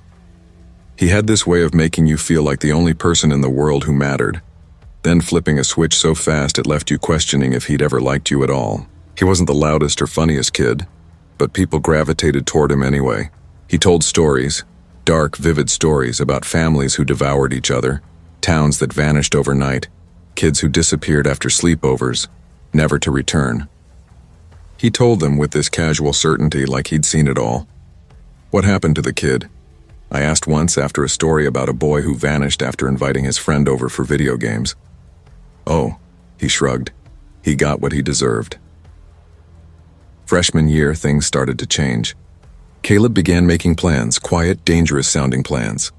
He had this way of making you feel like the only person in the world who mattered, then flipping a switch so fast it left you questioning if he'd ever liked you at all. He wasn't the loudest or funniest kid, but people gravitated toward him anyway. He told stories, dark, vivid stories about families who devoured each other, towns that vanished overnight, kids who disappeared after sleepovers, never to return. He told them with this casual certainty, like he'd seen it all. "What happened to the kid?" I asked once after a story about a boy who vanished after inviting his friend over for video games. "Oh," he shrugged. "He got what he deserved." Freshman year, things started to change. Caleb began making plans, quiet, dangerous-sounding plans.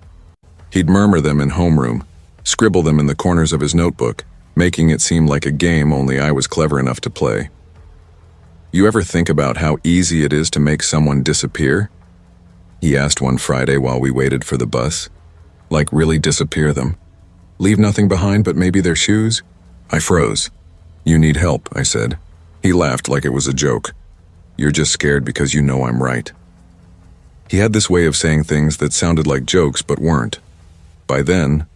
He'd murmur them in homeroom, scribble them in the corners of his notebook, making it seem like a game only I was clever enough to play. "You ever think about how easy it is to make someone disappear?" he asked one Friday while we waited for the bus. "Like really disappear them? Leave nothing behind but maybe their shoes?" I froze. "You need help," I said. He laughed like it was a joke. "You're just scared because you know I'm right." He had this way of saying things that sounded like jokes but weren't. By then,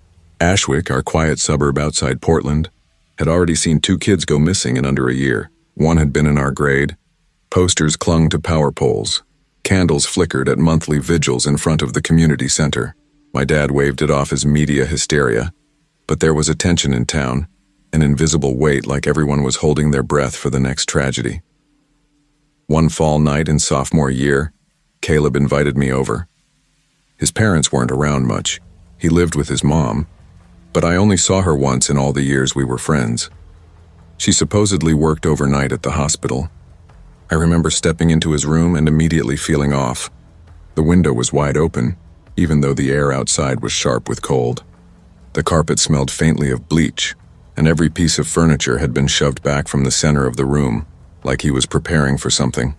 Ashwick, our quiet suburb outside Portland, had already seen 2 kids go missing in under a year. One had been in our grade. Posters clung to power poles. Candles flickered at monthly vigils in front of the community center. My dad waved it off as media hysteria, but there was a tension in town, an invisible weight like everyone was holding their breath for the next tragedy. One fall night in sophomore year, Caleb invited me over. His parents weren't around much. He lived with his mom, but I only saw her once in all the years we were friends. She supposedly worked overnight at the hospital. I remember stepping into his room and immediately feeling off. The window was wide open, even though the air outside was sharp with cold. The carpet smelled faintly of bleach, and every piece of furniture had been shoved back from the center of the room, like he was preparing for something.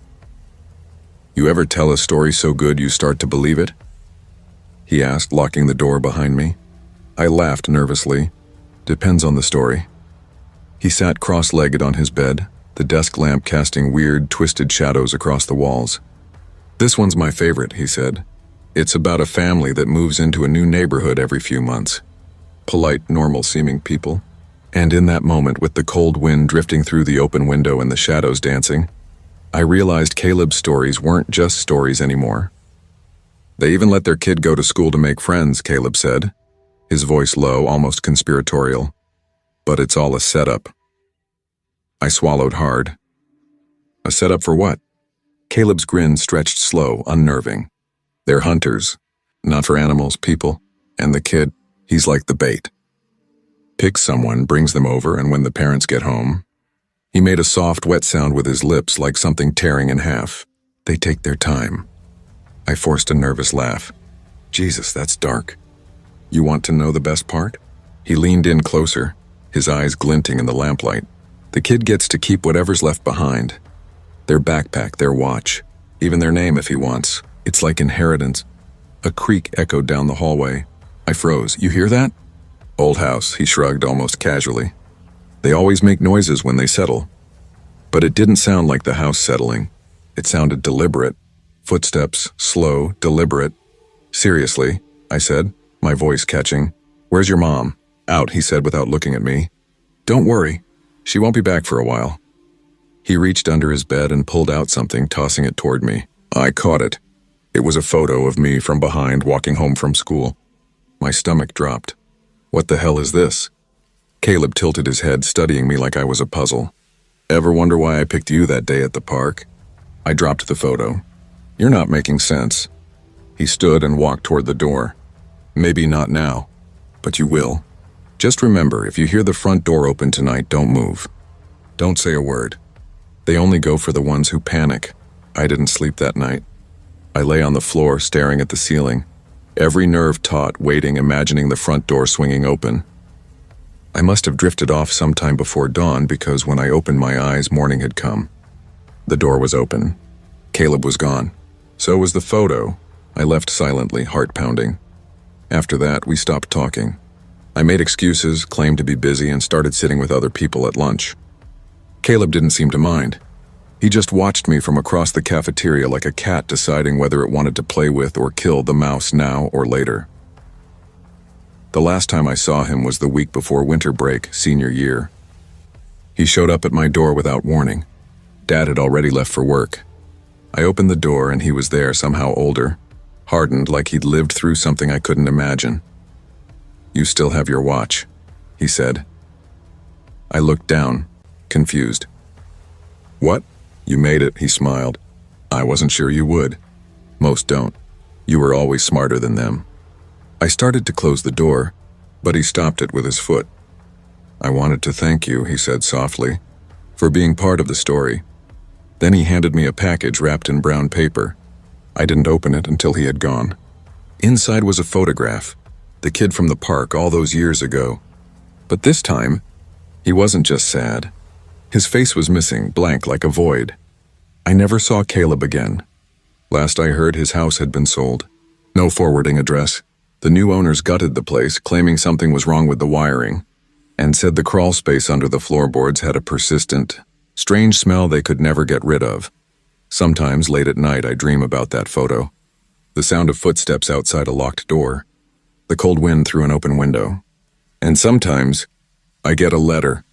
"You ever tell a story so good you start to believe it?" he asked, locking the door behind me. I laughed nervously. "Depends on the story." He sat cross-legged on his bed, the desk lamp casting weird, twisted shadows across the walls. "This one's my favorite," he said. "It's about a family that moves into a new neighborhood every few months. Polite, normal-seeming people. And in that moment, with the cold wind drifting through the open window and the shadows dancing, I realized Caleb's stories weren't just stories anymore. "They even let their kid go to school to make friends," Caleb said, his voice low, almost conspiratorial. "But it's all a setup." I swallowed hard. "A setup for what?" Caleb's grin stretched slow, unnerving. "They're hunters. Not for animals, people. And the kid, he's like the bait. Picks someone, brings them over, and when the parents get home..." He made a soft, wet sound with his lips, like something tearing in half. "They take their time." I forced a nervous laugh. "Jesus, that's dark. You want to know the best part?" He leaned in closer, his eyes glinting in the lamplight. "The kid gets to keep whatever's left behind. Their backpack, their watch, even their name if he wants. It's like inheritance." A creak echoed down the hallway. I froze. "You hear that?" "Old house," he shrugged almost casually. "They always make noises when they settle." But it didn't sound like the house settling. It sounded deliberate. Footsteps, slow, deliberate. "Seriously," I said, my voice catching. "Where's your mom?" Out, he said without looking at me. Don't worry, she won't be back for a while. He reached under his bed and pulled out something, tossing it toward me. I caught it. It was a photo of me from behind walking home from school. My stomach dropped. What the hell is this? Caleb tilted his head, studying me like I was a puzzle. Ever wonder why I picked you that day at the park? I dropped the photo. You're not making sense. He stood and walked toward the door. Maybe not now, but you will. Just remember, if you hear the front door open tonight, don't move. Don't say a word. They only go for the ones who panic. I didn't sleep that night. I lay on the floor, staring at the ceiling, every nerve taut, waiting, imagining the front door swinging open. I must have drifted off sometime before dawn because when I opened my eyes, morning had come. The door was open. Caleb was gone. So was the photo. I left silently, heart pounding. After that, we stopped talking. I made excuses, claimed to be busy, and started sitting with other people at lunch. Caleb didn't seem to mind. He just watched me from across the cafeteria like a cat deciding whether it wanted to play with or kill the mouse now or later. The last time I saw him was the week before winter break, senior year. He showed up at my door without warning. Dad had already left for work. I opened the door and he was there, somehow older, hardened like he'd lived through something I couldn't imagine. You still have your watch, he said. I looked down, confused. What? You made it, he smiled. I wasn't sure you would. Most don't. You were always smarter than them. I started to close the door, but he stopped it with his foot. I wanted to thank you, he said softly, for being part of the story. Then he handed me a package wrapped in brown paper. I didn't open it until he had gone. Inside was a photograph, the kid from the park all those years ago. But this time, he wasn't just sad. His face was missing, blank like a void. I never saw Caleb again. Last I heard, his house had been sold. No forwarding address. The new owners gutted the place, claiming something was wrong with the wiring, and said the crawl space under the floorboards had a persistent, strange smell they could never get rid of. Sometimes, late at night, I dream about that photo. The sound of footsteps outside a locked door. The cold wind through an open window. And sometimes, I get a letter.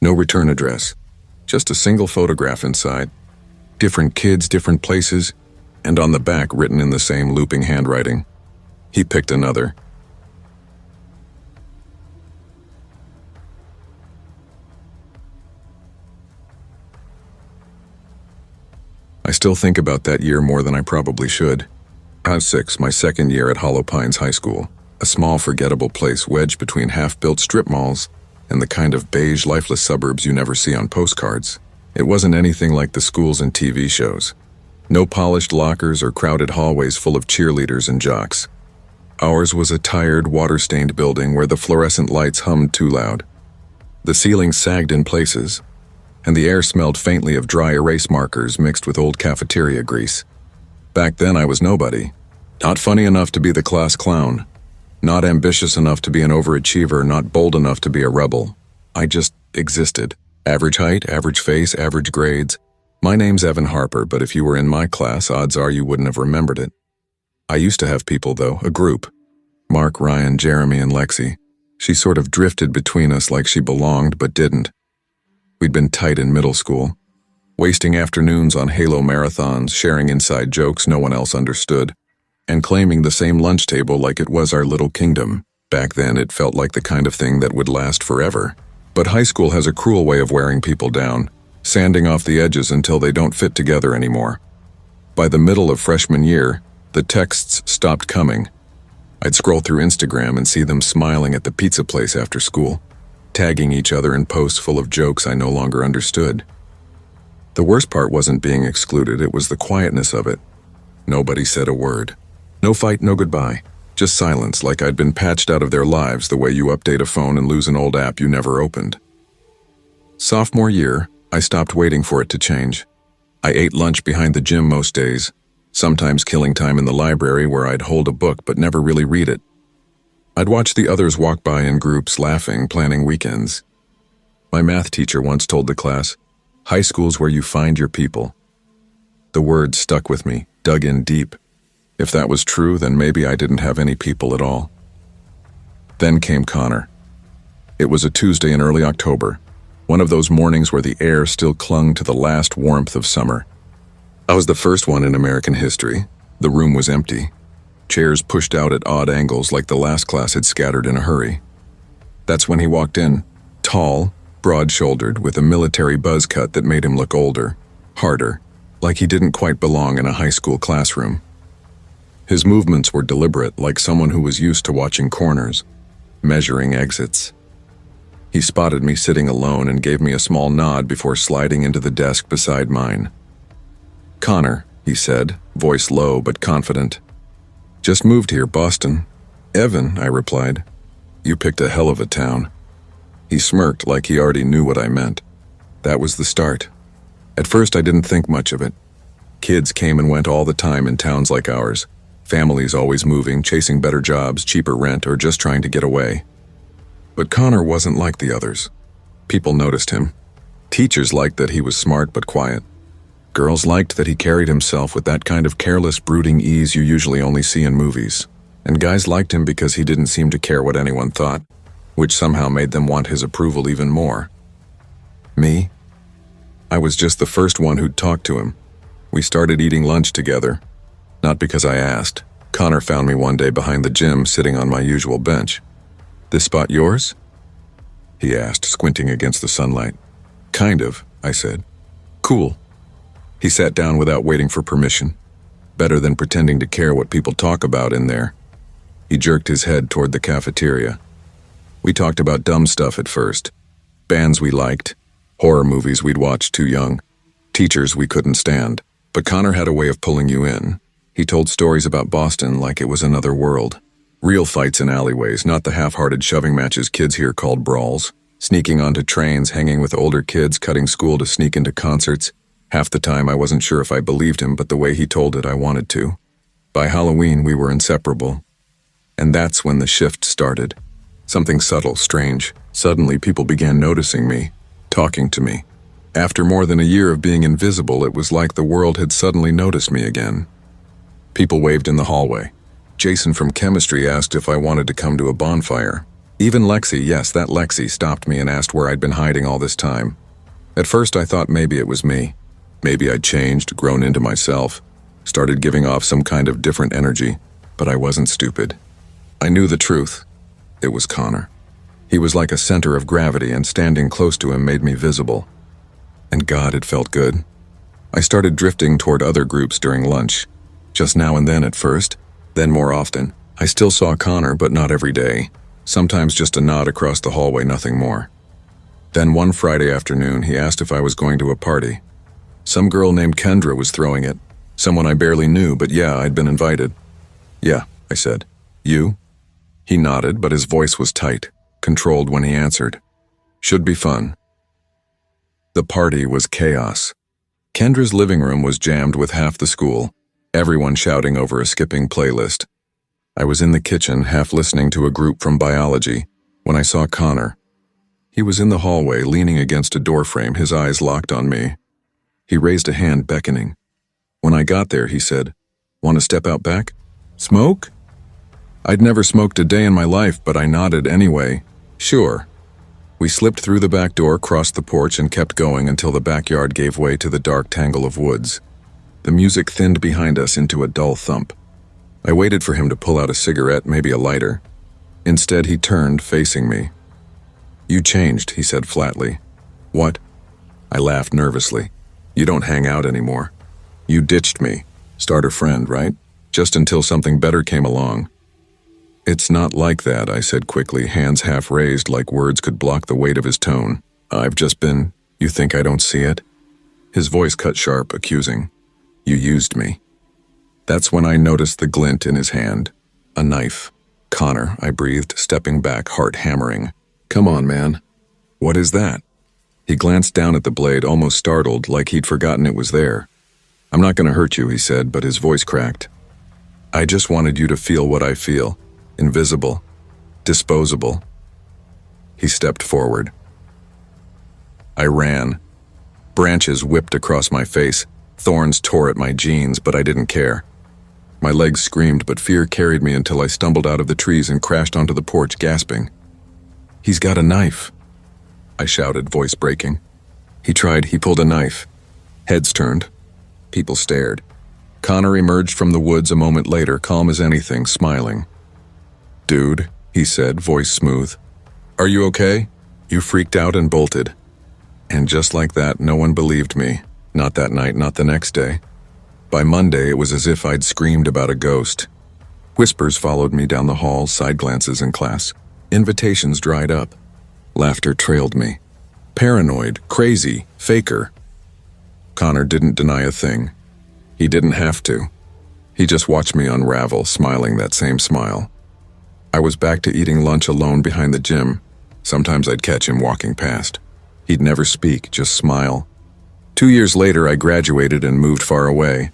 No return address. Just a single photograph inside. Different kids, different places, and on the back written in the same looping handwriting. He picked another. I still think about that year more than I probably should. I was 6, my second year at Hollow Pines High School, a small, forgettable place wedged between half-built strip malls and the kind of beige, lifeless suburbs you never see on postcards. It wasn't anything like the schools and TV shows. No polished lockers or crowded hallways full of cheerleaders and jocks. Ours was a tired, water-stained building where the fluorescent lights hummed too loud. The ceilings sagged in places, and the air smelled faintly of dry erase markers mixed with old cafeteria grease. Back then I was nobody. Not funny enough to be the class clown. Not ambitious enough to be an overachiever, not bold enough to be a rebel. I just existed. Average height, average face, average grades. My name's Evan Harper, but if you were in my class, odds are you wouldn't have remembered it. I used to have people, though, a group. Mark, Ryan, Jeremy, and Lexi. She sort of drifted between us like she belonged but didn't. We'd been tight in middle school, wasting afternoons on Halo marathons, sharing inside jokes no one else understood, and claiming the same lunch table like it was our little kingdom. Back then, it felt like the kind of thing that would last forever. But high school has a cruel way of wearing people down, sanding off the edges until they don't fit together anymore. By the middle of freshman year, the texts stopped coming. I'd scroll through Instagram and see them smiling at the pizza place after school, tagging each other in posts full of jokes I no longer understood. The worst part wasn't being excluded, it was the quietness of it. Nobody said a word. No fight, no goodbye. Just silence, like I'd been patched out of their lives the way you update a phone and lose an old app you never opened. Sophomore year, I stopped waiting for it to change. I ate lunch behind the gym most days, sometimes killing time in the library where I'd hold a book but never really read it. I'd watch the others walk by in groups, laughing, planning weekends. My math teacher once told the class, "High school's where you find your people." The word stuck with me, dug in deep. If that was true, then maybe I didn't have any people at all. Then came Connor. It was a Tuesday in early October, one of those mornings where the air still clung to the last warmth of summer. I was the first one in American history. The room was empty. Chairs pushed out at odd angles like the last class had scattered in a hurry. That's when he walked in, tall, broad-shouldered, with a military buzz cut that made him look older, harder, like he didn't quite belong in a high school classroom. His movements were deliberate, like someone who was used to watching corners, measuring exits. He spotted me sitting alone and gave me a small nod before sliding into the desk beside mine. "Connor," he said, voice low but confident. "Just moved here, Boston." "Evan," I replied. "You picked a hell of a town." He smirked like he already knew what I meant. That was the start. At first I didn't think much of it. Kids came and went all the time in towns like ours. Families always moving, chasing better jobs, cheaper rent, or just trying to get away. But Connor wasn't like the others. People noticed him. Teachers liked that he was smart but quiet. Girls liked that he carried himself with that kind of careless, brooding ease you usually only see in movies. And guys liked him because he didn't seem to care what anyone thought, which somehow made them want his approval even more. Me? I was just the first one who'd talked to him. We started eating lunch together. Not because I asked. Connor found me one day behind the gym sitting on my usual bench. "This spot yours?" he asked, squinting against the sunlight. "Kind of," I said. "Cool." He sat down without waiting for permission. Better than pretending to care what people talk about in there. He jerked his head toward the cafeteria. We talked about dumb stuff at first. Bands we liked, horror movies we'd watched too young, teachers we couldn't stand. But Connor had a way of pulling you in. He told stories about Boston like it was another world. Real fights in alleyways, not the half-hearted shoving matches kids here called brawls. Sneaking onto trains, hanging with older kids, cutting school to sneak into concerts. Half the time I wasn't sure if I believed him, but the way he told it I wanted to. By Halloween we were inseparable. And that's when the shift started. Something subtle, strange. Suddenly people began noticing me, talking to me. After more than a year of being invisible, it was like the world had suddenly noticed me again. People waved in the hallway. Jason from chemistry asked if I wanted to come to a bonfire. Even Lexi, yes, that Lexi, stopped me and asked where I'd been hiding all this time. At first I thought maybe it was me. Maybe I'd changed, grown into myself, started giving off some kind of different energy, but I wasn't stupid. I knew the truth. It was Connor. He was like a center of gravity, and standing close to him made me visible. And God, it felt good. I started drifting toward other groups during lunch. Just now and then at first, then more often. I still saw Connor, but not every day. Sometimes just a nod across the hallway, nothing more. Then one Friday afternoon, he asked if I was going to a party. Some girl named Kendra was throwing it. Someone I barely knew, but yeah, I'd been invited. "Yeah," I said. "You?" He nodded, but his voice was tight, controlled when he answered. "Should be fun." The party was chaos. Kendra's living room was jammed with half the school, everyone shouting over a skipping playlist. I was in the kitchen, half listening to a group from biology, when I saw Connor. He was in the hallway, leaning against a doorframe, his eyes locked on me. He raised a hand, beckoning. When I got there, he said, "Want to step out back? Smoke?" I'd never smoked a day in my life, but I nodded anyway. "Sure." We slipped through the back door, crossed the porch, and kept going until the backyard gave way to the dark tangle of woods. The music thinned behind us into a dull thump. I waited for him to pull out a cigarette, maybe a lighter. Instead, he turned, facing me. "You changed," he said flatly. "What?" I laughed nervously. "You don't hang out anymore. You ditched me. Start a friend, right? Just until something better came along." "It's not like that," I said quickly, hands half raised like words could block the weight of his tone. "I've just been... You think I don't see it?" His voice cut sharp, accusing. "You used me." That's when I noticed the glint in his hand. A knife. "Connor," I breathed, stepping back, heart hammering. "Come on, man." "What is that?" He glanced down at the blade, almost startled, like he'd forgotten it was there. "I'm not going to hurt you," he said, but his voice cracked. "I just wanted you to feel what I feel. Invisible. Disposable." He stepped forward. I ran. Branches whipped across my face. Thorns tore at my jeans, but I didn't care. My legs screamed, but fear carried me until I stumbled out of the trees and crashed onto the porch, gasping. He's got a knife, I shouted, voice breaking. He pulled a knife. Heads turned. People stared. Connor emerged from the woods a moment later, calm as anything, smiling. "Dude," he said, voice smooth. "Are you okay?" You freaked out and bolted. And just like that, no one believed me. Not that night, not the next day. By Monday, it was as if I'd screamed about a ghost. Whispers followed me down the hall, side glances in class. Invitations dried up. Laughter trailed me. Paranoid, crazy, faker. Connor didn't deny a thing. He didn't have to. He just watched me unravel, smiling that same smile. I was back to eating lunch alone behind the gym. Sometimes I'd catch him walking past. He'd never speak, just smile. 2 years later, I graduated and moved far away.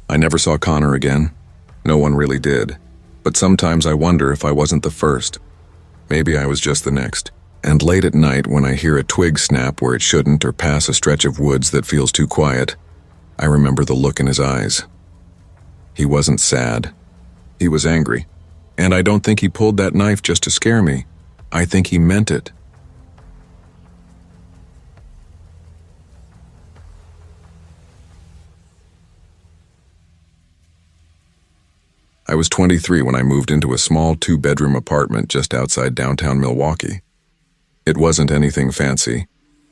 I never saw Connor again. No one really did. But sometimes I wonder if I wasn't the first. Maybe I was just the next. And late at night, when I hear a twig snap where it shouldn't or pass a stretch of woods that feels too quiet, I remember the look in his eyes. He wasn't sad. He was angry. And I don't think he pulled that knife just to scare me. I think he meant it. I was 23 when I moved into a small 2-bedroom apartment just outside downtown Milwaukee. It wasn't anything fancy.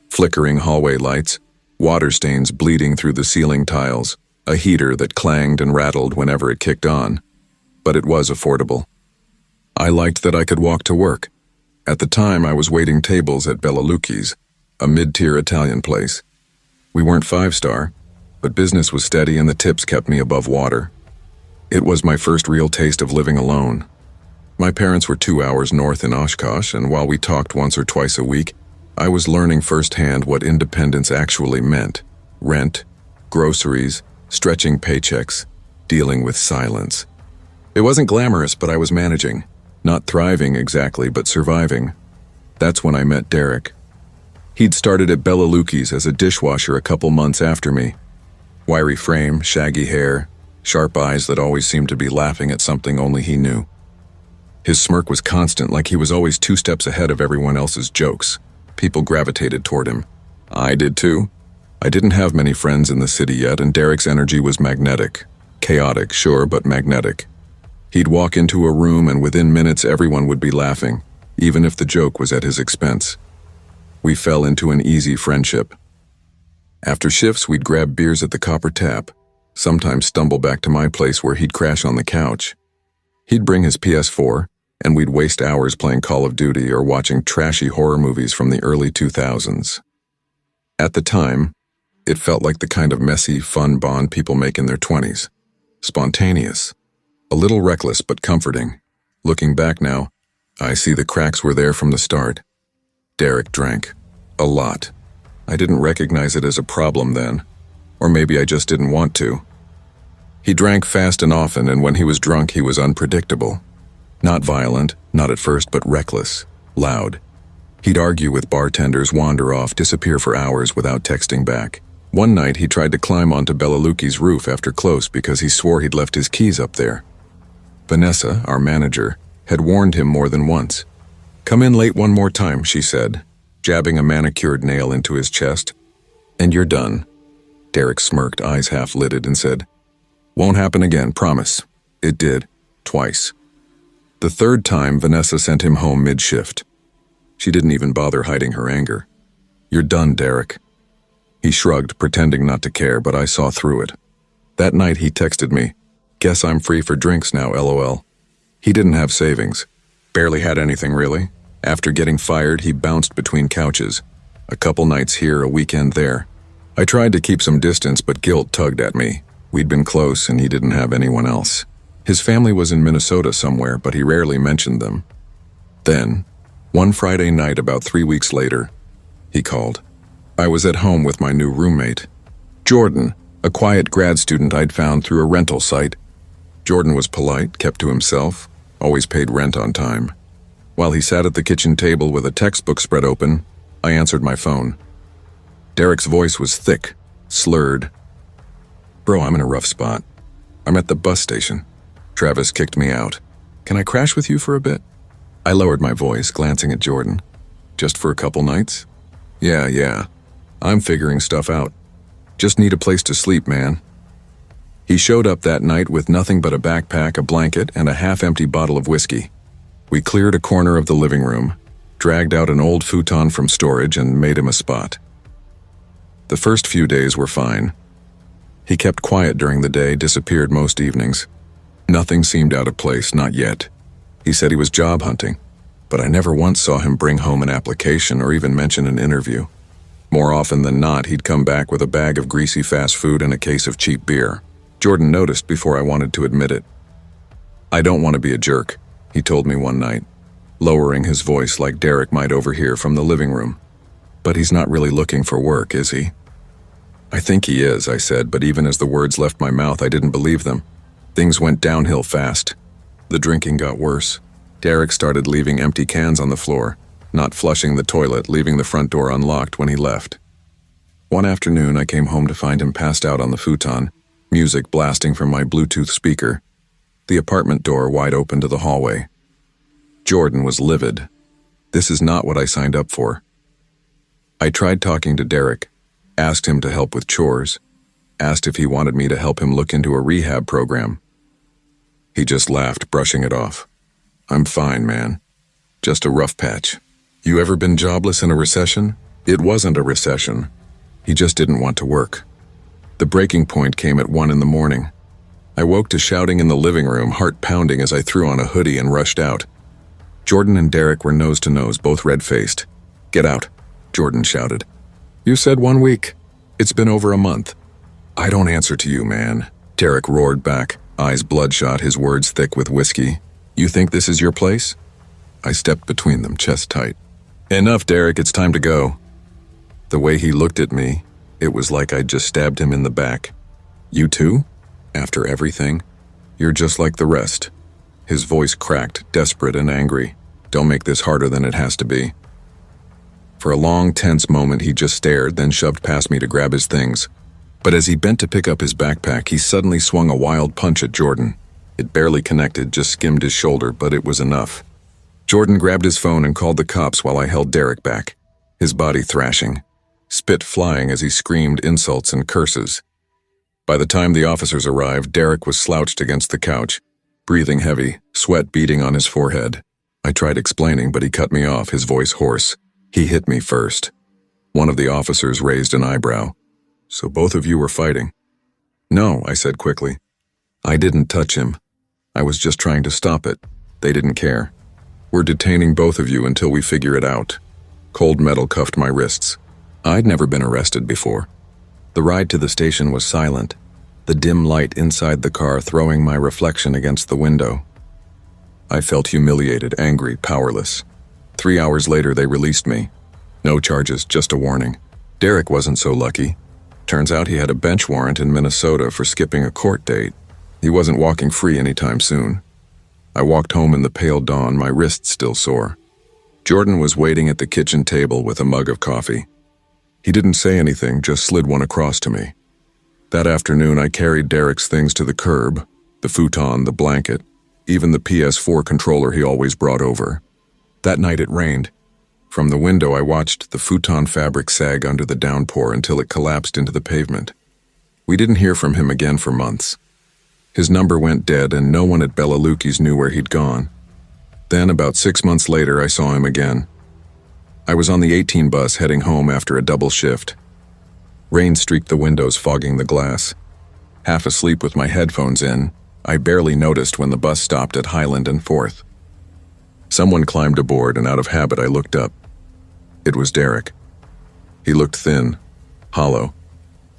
Flickering hallway lights, water stains bleeding through the ceiling tiles, a heater that clanged and rattled whenever it kicked on. But it was affordable. I liked that I could walk to work. At the time, I was waiting tables at Bella Lucchi's, a mid-tier Italian place. We weren't 5-star, but business was steady and the tips kept me above water. It was my first real taste of living alone. My parents were 2 hours north in Oshkosh, and while we talked once or twice a week, I was learning firsthand what independence actually meant. Rent, groceries, stretching paychecks, dealing with silence. It wasn't glamorous, but I was managing. Not thriving exactly, but surviving. That's when I met Derek. He'd started at Bella Lucchi's as a dishwasher a couple months after me. Wiry frame, shaggy hair, sharp eyes that always seemed to be laughing at something only he knew. His smirk was constant, like he was always 2 steps ahead of everyone else's jokes. People gravitated toward him. I did too. I didn't have many friends in the city yet, and Derek's energy was magnetic. Chaotic, sure, but magnetic. He'd walk into a room and within minutes everyone would be laughing, even if the joke was at his expense. We fell into an easy friendship. After shifts, we'd grab beers at the Copper Tap, sometimes stumble back to my place where he'd crash on the couch. He'd bring his PS4, and we'd waste hours playing Call of Duty or watching trashy horror movies from the early 2000s. At the time, it felt like the kind of messy, fun bond people make in their 20s. Spontaneous. A little reckless but comforting. Looking back now, I see the cracks were there from the start. Derek drank. A lot. I didn't recognize it as a problem then. Or maybe I just didn't want to. He drank fast and often, and when he was drunk, he was unpredictable. Not violent, not at first, but reckless, loud. He'd argue with bartenders, wander off, disappear for hours without texting back. One night, he tried to climb onto Bella Lucchi's roof after close because he swore he'd left his keys up there. Vanessa, our manager, had warned him more than once. "Come in late one more time," she said, jabbing a manicured nail into his chest. "And you're done." Derek smirked, eyes half-lidded, and said, "Won't happen again, promise." It did, twice. The third time, Vanessa sent him home mid-shift. She didn't even bother hiding her anger. "You're done, Derek." He shrugged, pretending not to care, but I saw through it. That night he texted me, "Guess I'm free for drinks now, LOL." He didn't have savings. Barely had anything, really. After getting fired, he bounced between couches. A couple nights here, a weekend there. I tried to keep some distance, but guilt tugged at me. We'd been close, and he didn't have anyone else. His family was in Minnesota somewhere, but he rarely mentioned them. Then, one Friday night about 3 weeks later, he called. I was at home with my new roommate, Jordan, a quiet grad student I'd found through a rental site. Jordan was polite, kept to himself, always paid rent on time. While he sat at the kitchen table with a textbook spread open, I answered my phone. Derek's voice was thick, slurred. "Bro, I'm in a rough spot. I'm at the bus station. Travis kicked me out. Can I crash with you for a bit?" I lowered my voice, glancing at Jordan. Just for a couple nights? Yeah. I'm figuring stuff out. Just need a place to sleep, man. He showed up that night with nothing but a backpack, a blanket, and a half-empty bottle of whiskey. We cleared a corner of the living room, dragged out an old futon from storage, and made him a spot. The first few days were fine. He kept quiet during the day, disappeared most evenings. Nothing seemed out of place, not yet. He said he was job hunting, but I never once saw him bring home an application or even mention an interview. More often than not, he'd come back with a bag of greasy fast food and a case of cheap beer. Jordan noticed before I wanted to admit it. "I don't want to be a jerk," he told me one night, lowering his voice like Derek might overhear from the living room. "But he's not really looking for work, is he?" "I think he is," I said, but even as the words left my mouth, I didn't believe them. Things went downhill fast. The drinking got worse. Derek started leaving empty cans on the floor, not flushing the toilet, leaving the front door unlocked when he left. One afternoon, I came home to find him passed out on the futon, music blasting from my Bluetooth speaker, the apartment door wide open to the hallway. Jordan was livid. This is not what I signed up for. I tried talking to Derek, asked him to help with chores, asked if he wanted me to help him look into a rehab program. He just laughed, brushing it off. "I'm fine, man. Just a rough patch." "You ever been jobless in a recession?" It wasn't a recession. He just didn't want to work. The breaking point came at 1 a.m. I woke to shouting in the living room, heart pounding as I threw on a hoodie and rushed out. Jordan and Derek were nose to nose, both red-faced. "Get out," Jordan shouted. "You said 1 week. It's been over a month." "I don't answer to you, man," Derek roared back, eyes bloodshot, his words thick with whiskey. "You think this is your place?" I stepped between them, chest tight. "Enough, Derek, it's time to go." The way he looked at me, it was like I'd just stabbed him in the back. "You too? After everything? You're just like the rest." His voice cracked, desperate and angry. "Don't make this harder than it has to be." For a long, tense moment, he just stared, then shoved past me to grab his things. But as he bent to pick up his backpack, he suddenly swung a wild punch at Jordan. It barely connected, just skimmed his shoulder, but it was enough. Jordan grabbed his phone and called the cops while I held Derek back, his body thrashing, spit flying as he screamed insults and curses. By the time the officers arrived, Derek was slouched against the couch, breathing heavy, sweat beading on his forehead. I tried explaining, but he cut me off, his voice hoarse. "He hit me first." One of the officers raised an eyebrow. "So both of you were fighting?" "No," I said quickly. "I didn't touch him. I was just trying to stop it. They didn't care. We're detaining both of you until we figure it out." Cold metal cuffed my wrists. I'd never been arrested before. The ride to the station was silent, the dim light inside the car throwing my reflection against the window. I felt humiliated, angry, powerless. 3 hours later, they released me. No charges, just a warning. Derek wasn't so lucky. Turns out he had a bench warrant in Minnesota for skipping a court date. He wasn't walking free anytime soon. I walked home in the pale dawn, my wrists still sore. Jordan was waiting at the kitchen table with a mug of coffee. He didn't say anything, just slid one across to me. That afternoon, I carried Derek's things to the curb, the futon, the blanket, even the PS4 controller he always brought over. That night it rained. From the window, I watched the futon fabric sag under the downpour until it collapsed into the pavement. We didn't hear from him again for months. His number went dead and no one at Bella Lukey's knew where he'd gone. Then, about 6 months later, I saw him again. I was on the 18 bus heading home after a double shift. Rain streaked the windows, fogging the glass. Half asleep with my headphones in, I barely noticed when the bus stopped at Highland and 4th. Someone climbed aboard and out of habit I looked up. It was Derek. He looked thin, hollow.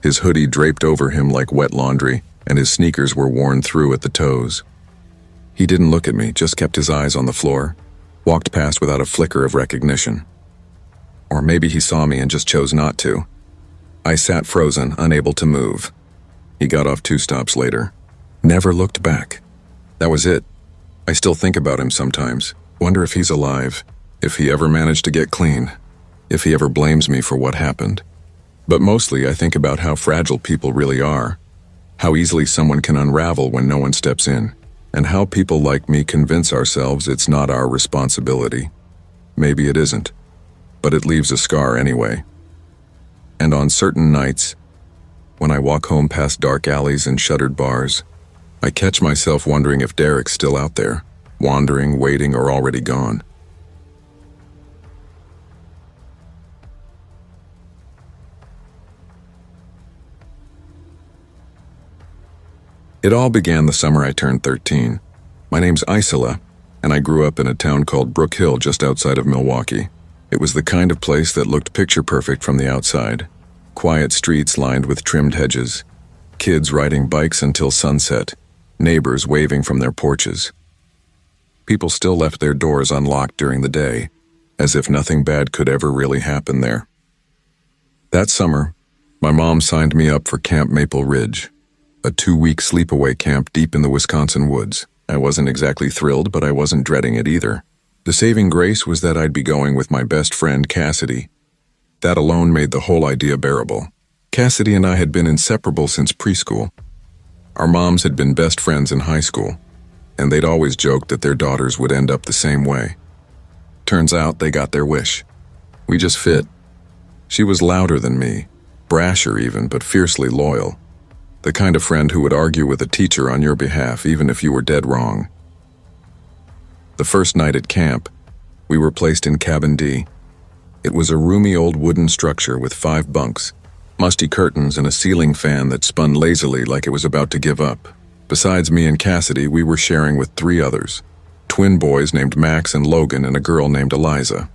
His hoodie draped over him like wet laundry, and his sneakers were worn through at the toes. He didn't look at me, just kept his eyes on the floor, walked past without a flicker of recognition. Or maybe he saw me and just chose not to. I sat frozen, unable to move. He got off 2 stops later. Never looked back. That was it. I still think about him sometimes. Wonder if he's alive, if he ever managed to get clean, if he ever blames me for what happened. But mostly I think about how fragile people really are, how easily someone can unravel when no one steps in, and how people like me convince ourselves it's not our responsibility. Maybe it isn't. but it leaves a scar anyway. And on certain nights, when I walk home past dark alleys and shuttered bars, I catch myself wondering if Derek's still out there, wandering, waiting, or already gone. It all began the summer I turned 13. My name's Isla, and I grew up in a town called Brook Hill just outside of Milwaukee. It was the kind of place that looked picture perfect from the outside. Quiet streets lined with trimmed hedges, kids riding bikes until sunset, neighbors waving from their porches. People still left their doors unlocked during the day, as if nothing bad could ever really happen there. That summer, my mom signed me up for Camp Maple Ridge, a 2-week sleepaway camp deep in the Wisconsin woods. I wasn't exactly thrilled, but I wasn't dreading it either. The saving grace was that I'd be going with my best friend, Cassidy. That alone made the whole idea bearable. Cassidy and I had been inseparable since preschool. Our moms had been best friends in high school, and they'd always joked that their daughters would end up the same way. Turns out they got their wish. We just fit. She was louder than me, brasher even, but fiercely loyal. The kind of friend who would argue with a teacher on your behalf even if you were dead wrong. The first night at camp, we were placed in Cabin D. It was a roomy old wooden structure with 5 bunks, musty curtains, and a ceiling fan that spun lazily like it was about to give up. Besides me and Cassidy, we were sharing with 3 others, twin boys named Max and Logan and a girl named Eliza.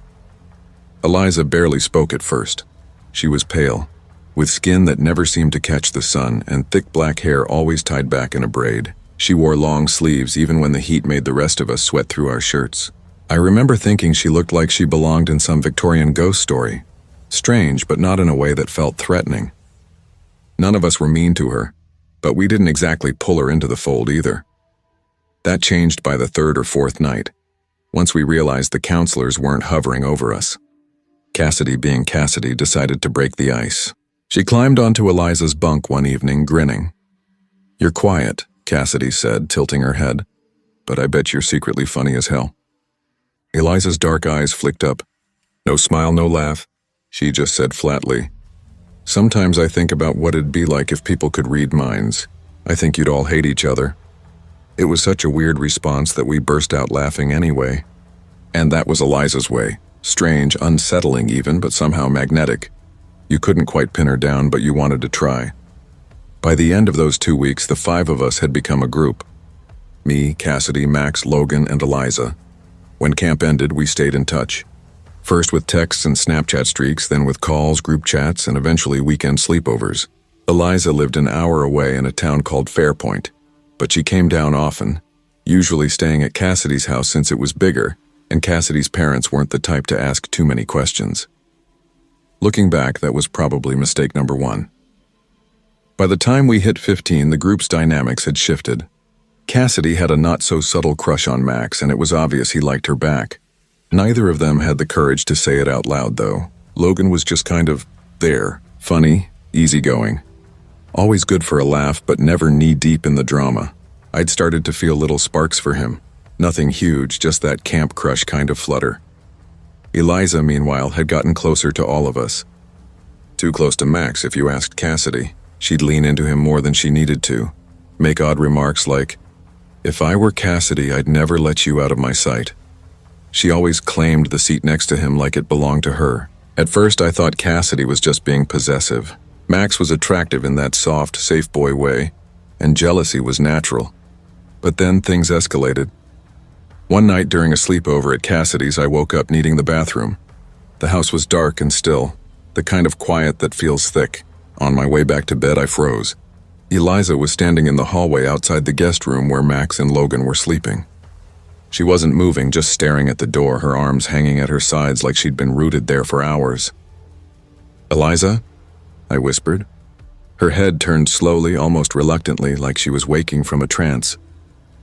Eliza barely spoke at first. She was pale, with skin that never seemed to catch the sun and thick black hair always tied back in a braid. She wore long sleeves even when the heat made the rest of us sweat through our shirts. I remember thinking she looked like she belonged in some Victorian ghost story. Strange, but not in a way that felt threatening. None of us were mean to her, but we didn't exactly pull her into the fold either. That changed by the 3rd or 4th night, once we realized the counselors weren't hovering over us. Cassidy, being Cassidy, decided to break the ice. She climbed onto Eliza's bunk one evening, grinning. "You're quiet," Cassidy said, tilting her head, "but I bet you're secretly funny as hell." Eliza's dark eyes flicked up. No smile, no laugh. She just said flatly, "Sometimes I think about what it'd be like if people could read minds. I think you'd all hate each other." It was such a weird response that we burst out laughing anyway. And that was Eliza's way. Strange, unsettling even, but somehow magnetic. You couldn't quite pin her down, but you wanted to try. By the end of those 2 weeks, the 5 of us had become a group. Me, Cassidy, Max, Logan, and Eliza. When camp ended, we stayed in touch. First with texts and Snapchat streaks, then with calls, group chats, and eventually weekend sleepovers. Eliza lived an hour away in a town called Fairpoint, but she came down often, usually staying at Cassidy's house since it was bigger, and Cassidy's parents weren't the type to ask too many questions. Looking back, that was probably mistake number 1. By the time we hit 15, the group's dynamics had shifted. Cassidy had a not-so-subtle crush on Max, and it was obvious he liked her back. Neither of them had the courage to say it out loud, though. Logan was just kind of there, funny, easygoing. Always good for a laugh, but never knee-deep in the drama. I'd started to feel little sparks for him. Nothing huge, just that camp crush kind of flutter. Eliza, meanwhile, had gotten closer to all of us. Too close to Max, if you asked Cassidy. She'd lean into him more than she needed to, make odd remarks like, "If I were Cassidy, I'd never let you out of my sight." She always claimed the seat next to him like it belonged to her. At first, I thought Cassidy was just being possessive. Max was attractive in that soft, safe boy way, and jealousy was natural. But then things escalated. One night during a sleepover at Cassidy's, I woke up needing the bathroom. The house was dark and still, the kind of quiet that feels thick. On my way back to bed, I froze. Eliza was standing in the hallway outside the guest room where Max and Logan were sleeping. She wasn't moving, just staring at the door, her arms hanging at her sides like she'd been rooted there for hours. "Eliza?" I whispered. Her head turned slowly, almost reluctantly, like she was waking from a trance.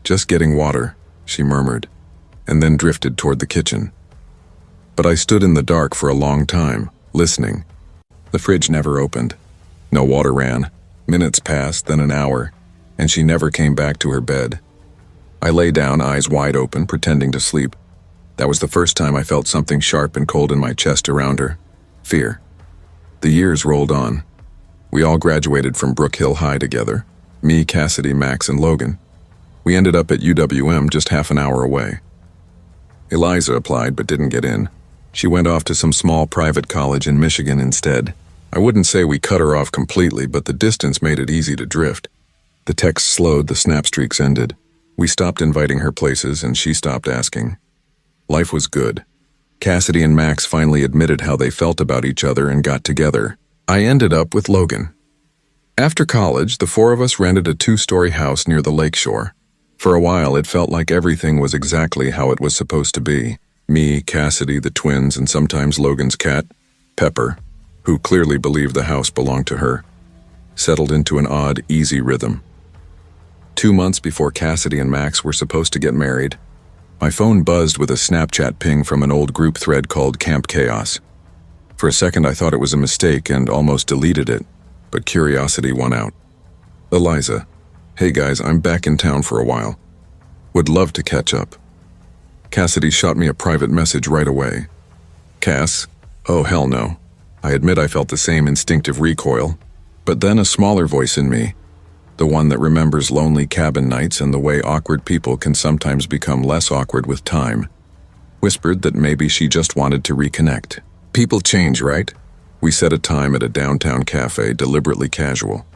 "Just getting water," she murmured, and then drifted toward the kitchen. But I stood in the dark for a long time, listening. The fridge never opened. No water ran. Minutes passed, then an hour, and she never came back to her bed. I lay down, eyes wide open, pretending to sleep. That was the first time I felt something sharp and cold in my chest around her. Fear. The years rolled on. We all graduated from Brook Hill High together. Me, Cassidy, Max, and Logan. We ended up at UWM just half an hour away. Eliza applied but didn't get in. She went off to some small private college in Michigan instead. I wouldn't say we cut her off completely, but the distance made it easy to drift. The texts slowed, the snap streaks ended. We stopped inviting her places, and she stopped asking. Life was good. Cassidy and Max finally admitted how they felt about each other and got together. I ended up with Logan. After college, the four of us rented a 2-story house near the lakeshore. For a while, it felt like everything was exactly how it was supposed to be. Me, Cassidy, the twins, and sometimes Logan's cat, Pepper, who clearly believed the house belonged to her, settled into an odd, easy rhythm. 2 months before Cassidy and Max were supposed to get married, my phone buzzed with a Snapchat ping from an old group thread called Camp Chaos. For a second, I thought it was a mistake and almost deleted it, but curiosity won out. Eliza, hey guys, I'm back in town for a while. Would love to catch up. Cassidy shot me a private message right away. Cass, oh hell no. I admit I felt the same instinctive recoil, but then a smaller voice in me, the one that remembers lonely cabin nights and the way awkward people can sometimes become less awkward with time, whispered that maybe she just wanted to reconnect. People change, right? We set a time at a downtown cafe, deliberately casual.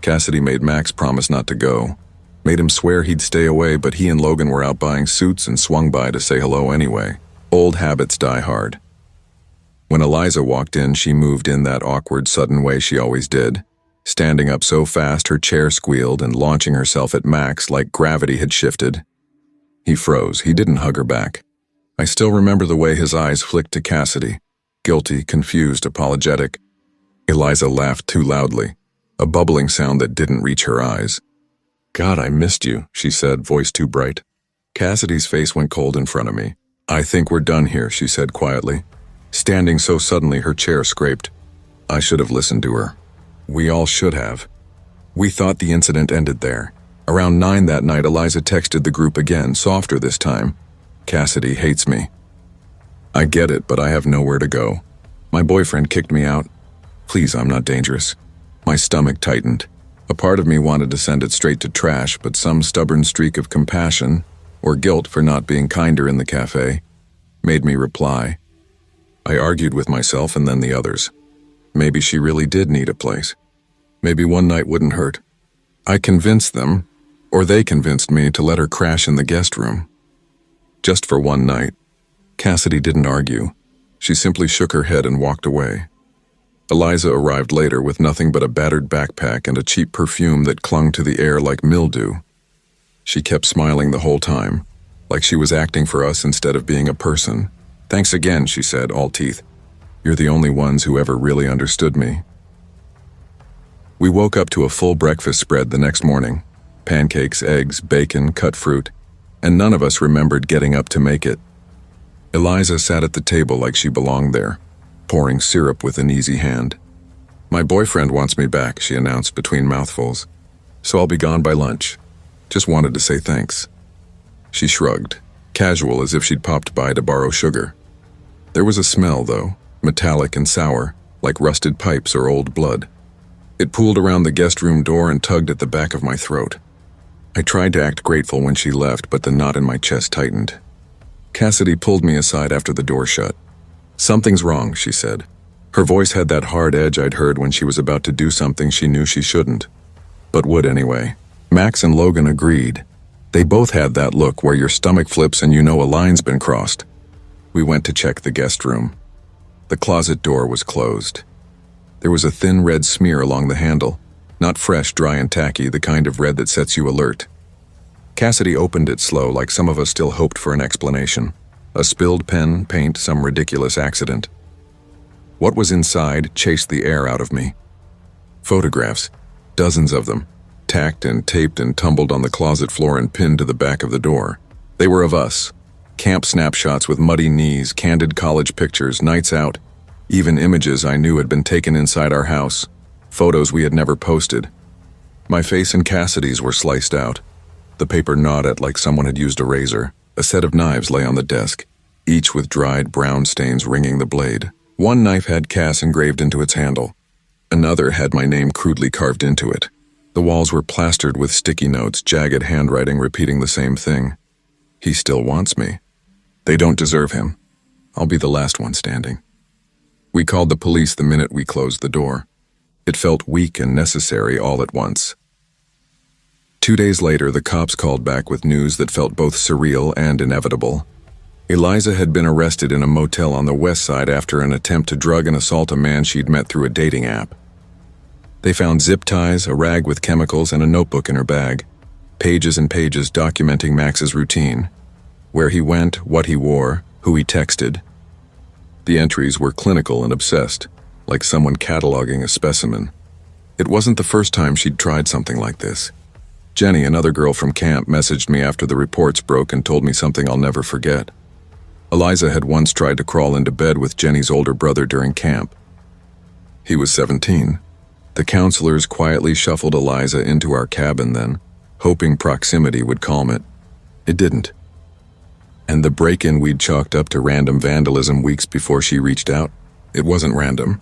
Cassidy made Max promise not to go, made him swear he'd stay away, but he and Logan were out buying suits and swung by to say hello anyway. Old habits die hard. When Eliza walked in, she moved in that awkward, sudden way she always did, standing up so fast her chair squealed and launching herself at Max like gravity had shifted. He froze. He didn't hug her back. I still remember the way his eyes flicked to Cassidy, guilty, confused, apologetic. Eliza laughed too loudly, a bubbling sound that didn't reach her eyes. God, I missed you, she said, voice too bright. Cassidy's face went cold in front of me. I think we're done here, she said quietly. Standing so suddenly her chair scraped. I should have listened to her. We all should have. We thought the incident ended there. Around 9 that night, Eliza texted the group again, softer this time. Cassidy hates me. I get it, but I have nowhere to go. My boyfriend kicked me out. Please, I'm not dangerous. My stomach tightened. A part of me wanted to send it straight to trash, but some stubborn streak of compassion, or guilt for not being kinder in the cafe, made me reply. I argued with myself and then the others. Maybe she really did need a place. Maybe one night wouldn't hurt. I convinced them, or they convinced me, to let her crash in the guest room. Just for one night. Cassidy didn't argue. She simply shook her head and walked away. Eliza arrived later with nothing but a battered backpack and a cheap perfume that clung to the air like mildew. She kept smiling the whole time, like she was acting for us instead of being a person. Thanks again, she said, all teeth. You're the only ones who ever really understood me. We woke up to a full breakfast spread the next morning. Pancakes, eggs, bacon, cut fruit, and none of us remembered getting up to make it. Eliza sat at the table like she belonged there, pouring syrup with an easy hand. My boyfriend wants me back, she announced between mouthfuls, so I'll be gone by lunch. Just wanted to say thanks. She shrugged, casual as if she'd popped by to borrow sugar. There was a smell, though, metallic and sour, like rusted pipes or old blood. It pooled around the guest room door and tugged at the back of my throat. I tried to act grateful when she left, but the knot in my chest tightened. Cassidy pulled me aside after the door shut. Something's wrong, she said. Her voice had that hard edge I'd heard when she was about to do something she knew she shouldn't, but would anyway. Max and Logan agreed. They both had that look where your stomach flips and you know a line's been crossed. We went to check the guest room. The closet door was closed. There was a thin red smear along the handle, not fresh, dry, and tacky, the kind of red that sets you alert. Cassidy opened it slow, like some of us still hoped for an explanation. A spilled pen, paint, some ridiculous accident. What was inside chased the air out of me. Photographs, dozens of them, tacked and taped and tumbled on the closet floor and pinned to the back of the door. They were of us. Camp snapshots with muddy knees, candid college pictures, nights out, even images I knew had been taken inside our house, photos we had never posted. My face and Cassidy's were sliced out. The paper gnawed at like someone had used a razor. A set of knives lay on the desk. each with dried brown stains ringing the blade. One knife had Cass engraved into its handle. Another had my name crudely carved into it. The walls were plastered with sticky notes, jagged handwriting repeating the same thing. He still wants me. They don't deserve him. I'll be the last one standing. We called the police the minute we closed the door. It felt weak and necessary all at once. 2 days later, the cops called back with news that felt both surreal and inevitable. Eliza had been arrested in a motel on the west side after an attempt to drug and assault a man she'd met through a dating app. They found zip ties, a rag with chemicals, and a notebook in her bag. Pages and pages documenting Max's routine. Where he went, what he wore, who he texted. The entries were clinical and obsessed, like someone cataloging a specimen. It wasn't the first time she'd tried something like this. Jenny, another girl from camp, messaged me after the reports broke and told me something I'll never forget. Eliza had once tried to crawl into bed with Jenny's older brother during camp. He was 17. The counselors quietly shuffled Eliza into our cabin then, hoping proximity would calm it. It didn't. And the break-in we'd chalked up to random vandalism weeks before she reached out, it wasn't random.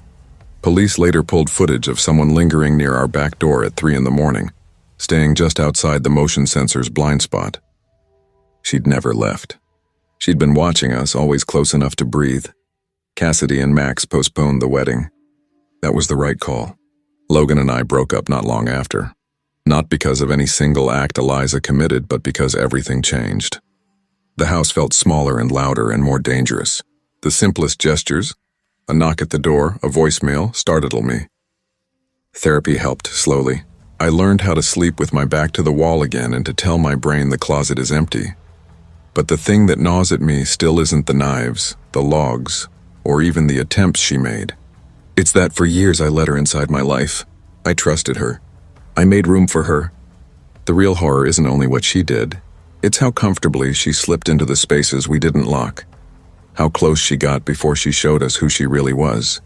Police later pulled footage of someone lingering near our back door at 3 a.m, staying just outside the motion sensor's blind spot. She'd never left. She'd been watching us, always close enough to breathe. Cassidy and Max postponed the wedding. That was the right call. Logan and I broke up not long after. Not because of any single act Eliza committed, but because everything changed. The house felt smaller and louder and more dangerous. The simplest gestures, a knock at the door, a voicemail, startled me. Therapy helped slowly. I learned how to sleep with my back to the wall again and to tell my brain the closet is empty. But the thing that gnaws at me still isn't the knives, the logs, or even the attempts she made. It's that for years I let her inside my life. I trusted her. I made room for her. The real horror isn't only what she did, it's how comfortably she slipped into the spaces we didn't lock. How close she got before she showed us who she really was.